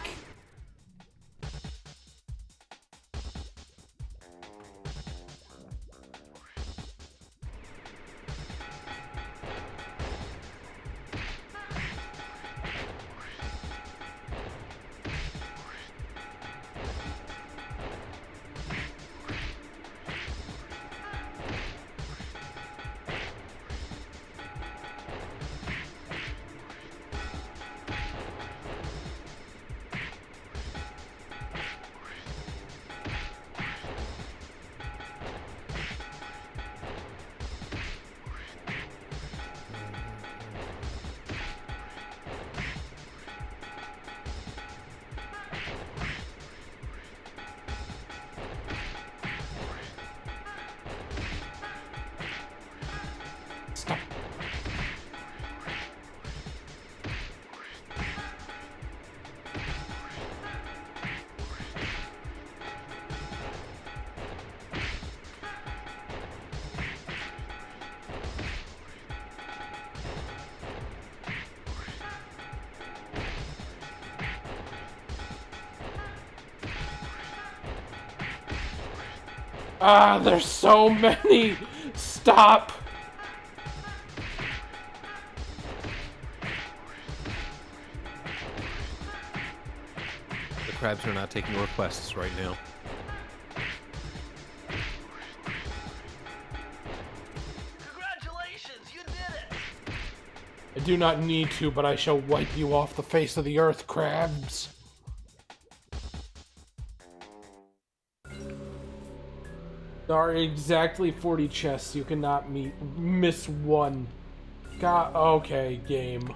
Stop. Ah, there's so many! Stop! The crabs are not taking requests right now. Congratulations, you did it! I do not need to, but I shall wipe you off the face of the earth, crabs. There are exactly 40 chests. You cannot miss one. God, okay, game.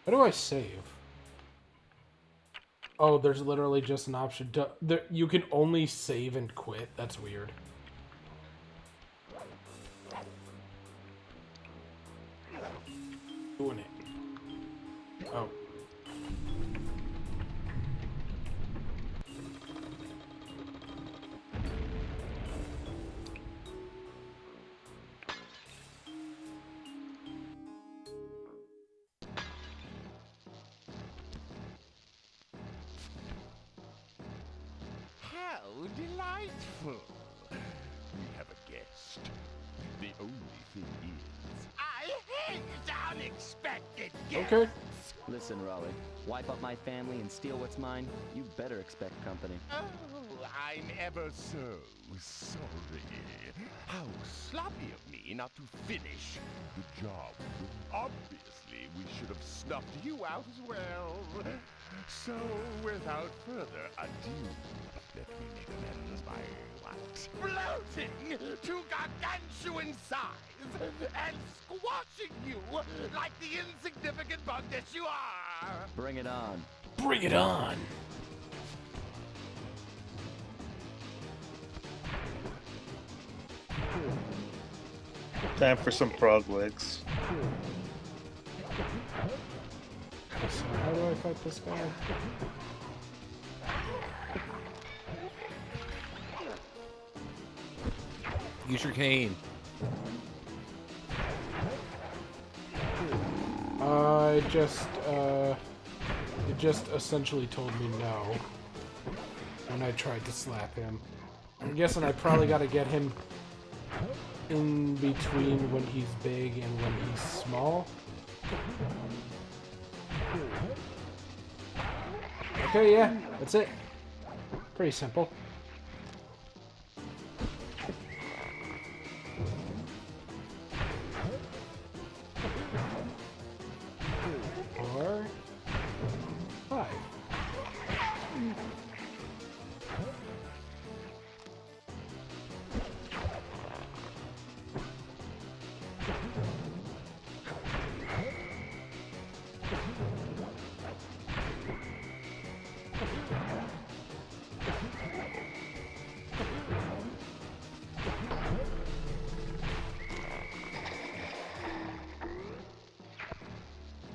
How do I save? Oh, there's literally just an option. You can only save and quit. That's weird. Oh. How delightful! We have a guest. The only thing is, I hate unexpected guests! Okay. Listen, Raleigh, wipe up my family and steal what's mine? You better expect company. Oh, I'm ever so sorry. How sloppy of me not to finish the job. Obviously, we should have snuffed you out as well. So, without further ado, let me make amends by what? Bloating to gargantuan size and squashing you like the insignificant bug that you are! Bring it on. Bring it on. Time for some frog legs. So how do I fight this guy? Use your cane. It just essentially told me no when I tried to slap him. I'm guessing I probably got to get him in between when he's big and when he's small. Okay, yeah, that's it. Pretty simple. Four, five.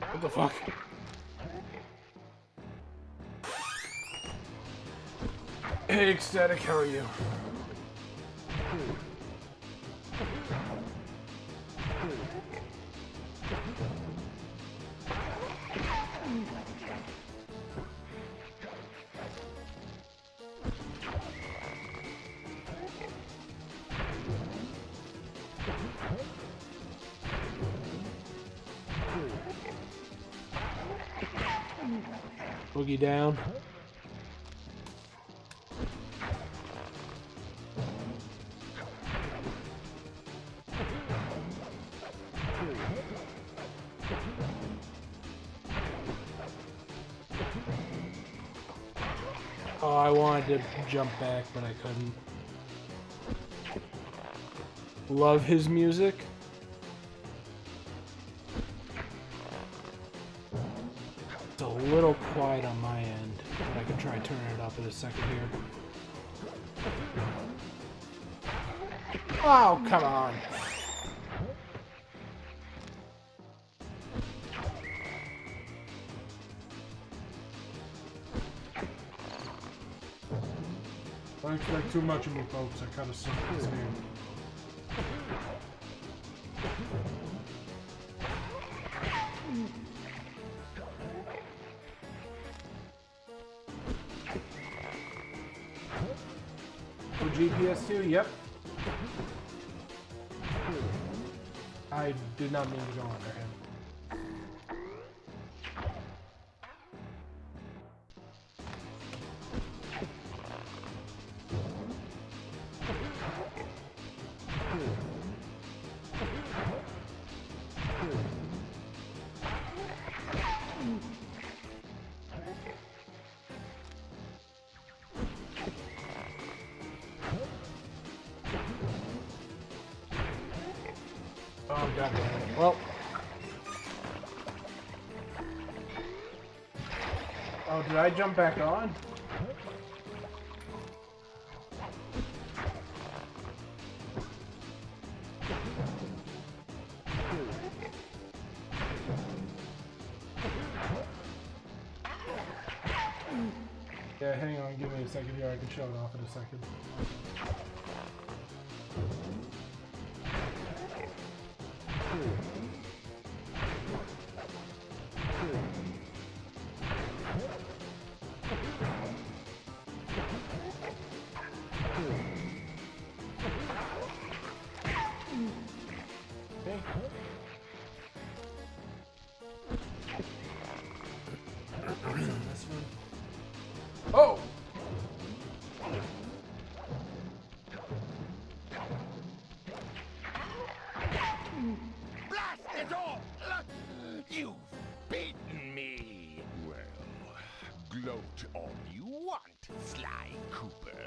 What the fuck? Hey, Ecstatic, how are you? Boogie down. Oh, I wanted to jump back, but I couldn't. Love his music. It's a little quiet on my end, but I can try turning it up in a second here. Oh, come on. Don't expect too much of me, folks. I kind of suck at this game. For GPS 2, yep. I did not mean to go under him. Oh, god damn it. Well. Oh, did I jump back on? Yeah, hang on, give me a second here. I can show it off in a second. Oh! Blast it all! You've beaten me! Well, gloat all you want, Sly Cooper.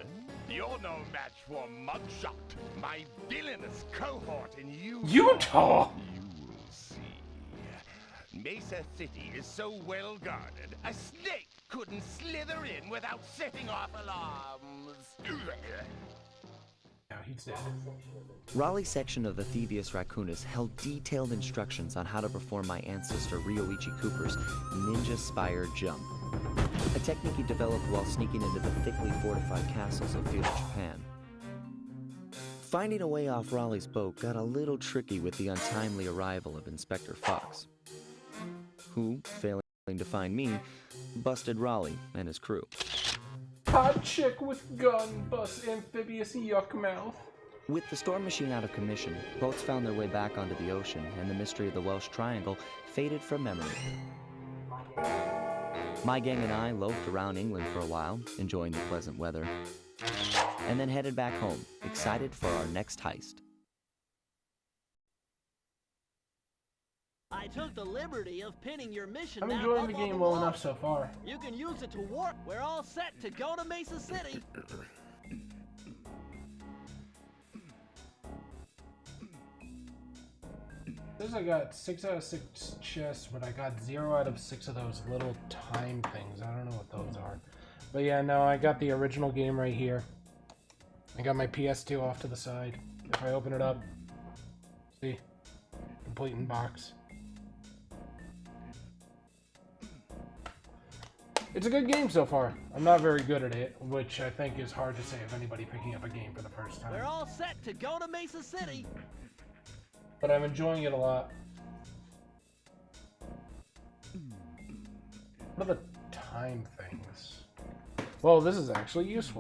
You're no match for Mugshot, my villainous cohort in Utah! You will see. Mesa City is so well guarded, a snake couldn't slither in without setting off alarms. Now he's dead. Raleigh's section of the Thievius Raccoonus held detailed instructions on how to perform my ancestor Ryoichi Cooper's Ninja Spire Jump, a technique he developed while sneaking into the thickly fortified castles of feudal Japan. Finding a way off Raleigh's boat got a little tricky with the untimely arrival of Inspector Fox, who, failing to find me, busted Raleigh and his crew. Hot chick with gun, bust amphibious yuck mouth. With the storm machine out of commission, boats found their way back onto the ocean, and the mystery of the Welsh Triangle faded from memory. My gang and I loafed around England for a while, enjoying the pleasant weather, and then headed back home, excited for our next heist. I took the liberty of pinning your mission I'm map enjoying up the on game the well wall. enough so far. You can use it to warp. We're all set to go to Mesa City. Says I got 6 out of 6 chests, but I got 0 out of 6 of those little time things. I don't know what those are. But yeah, no, I got the original game right here. I got my PS2 off to the side. If I open it up, see? Complete in box. It's a good game so far. I'm not very good at it, which I think is hard to say of anybody picking up a game for the first time. We're all set to go to Mesa City. But I'm enjoying it a lot. What are the time things? Well, this is actually useful.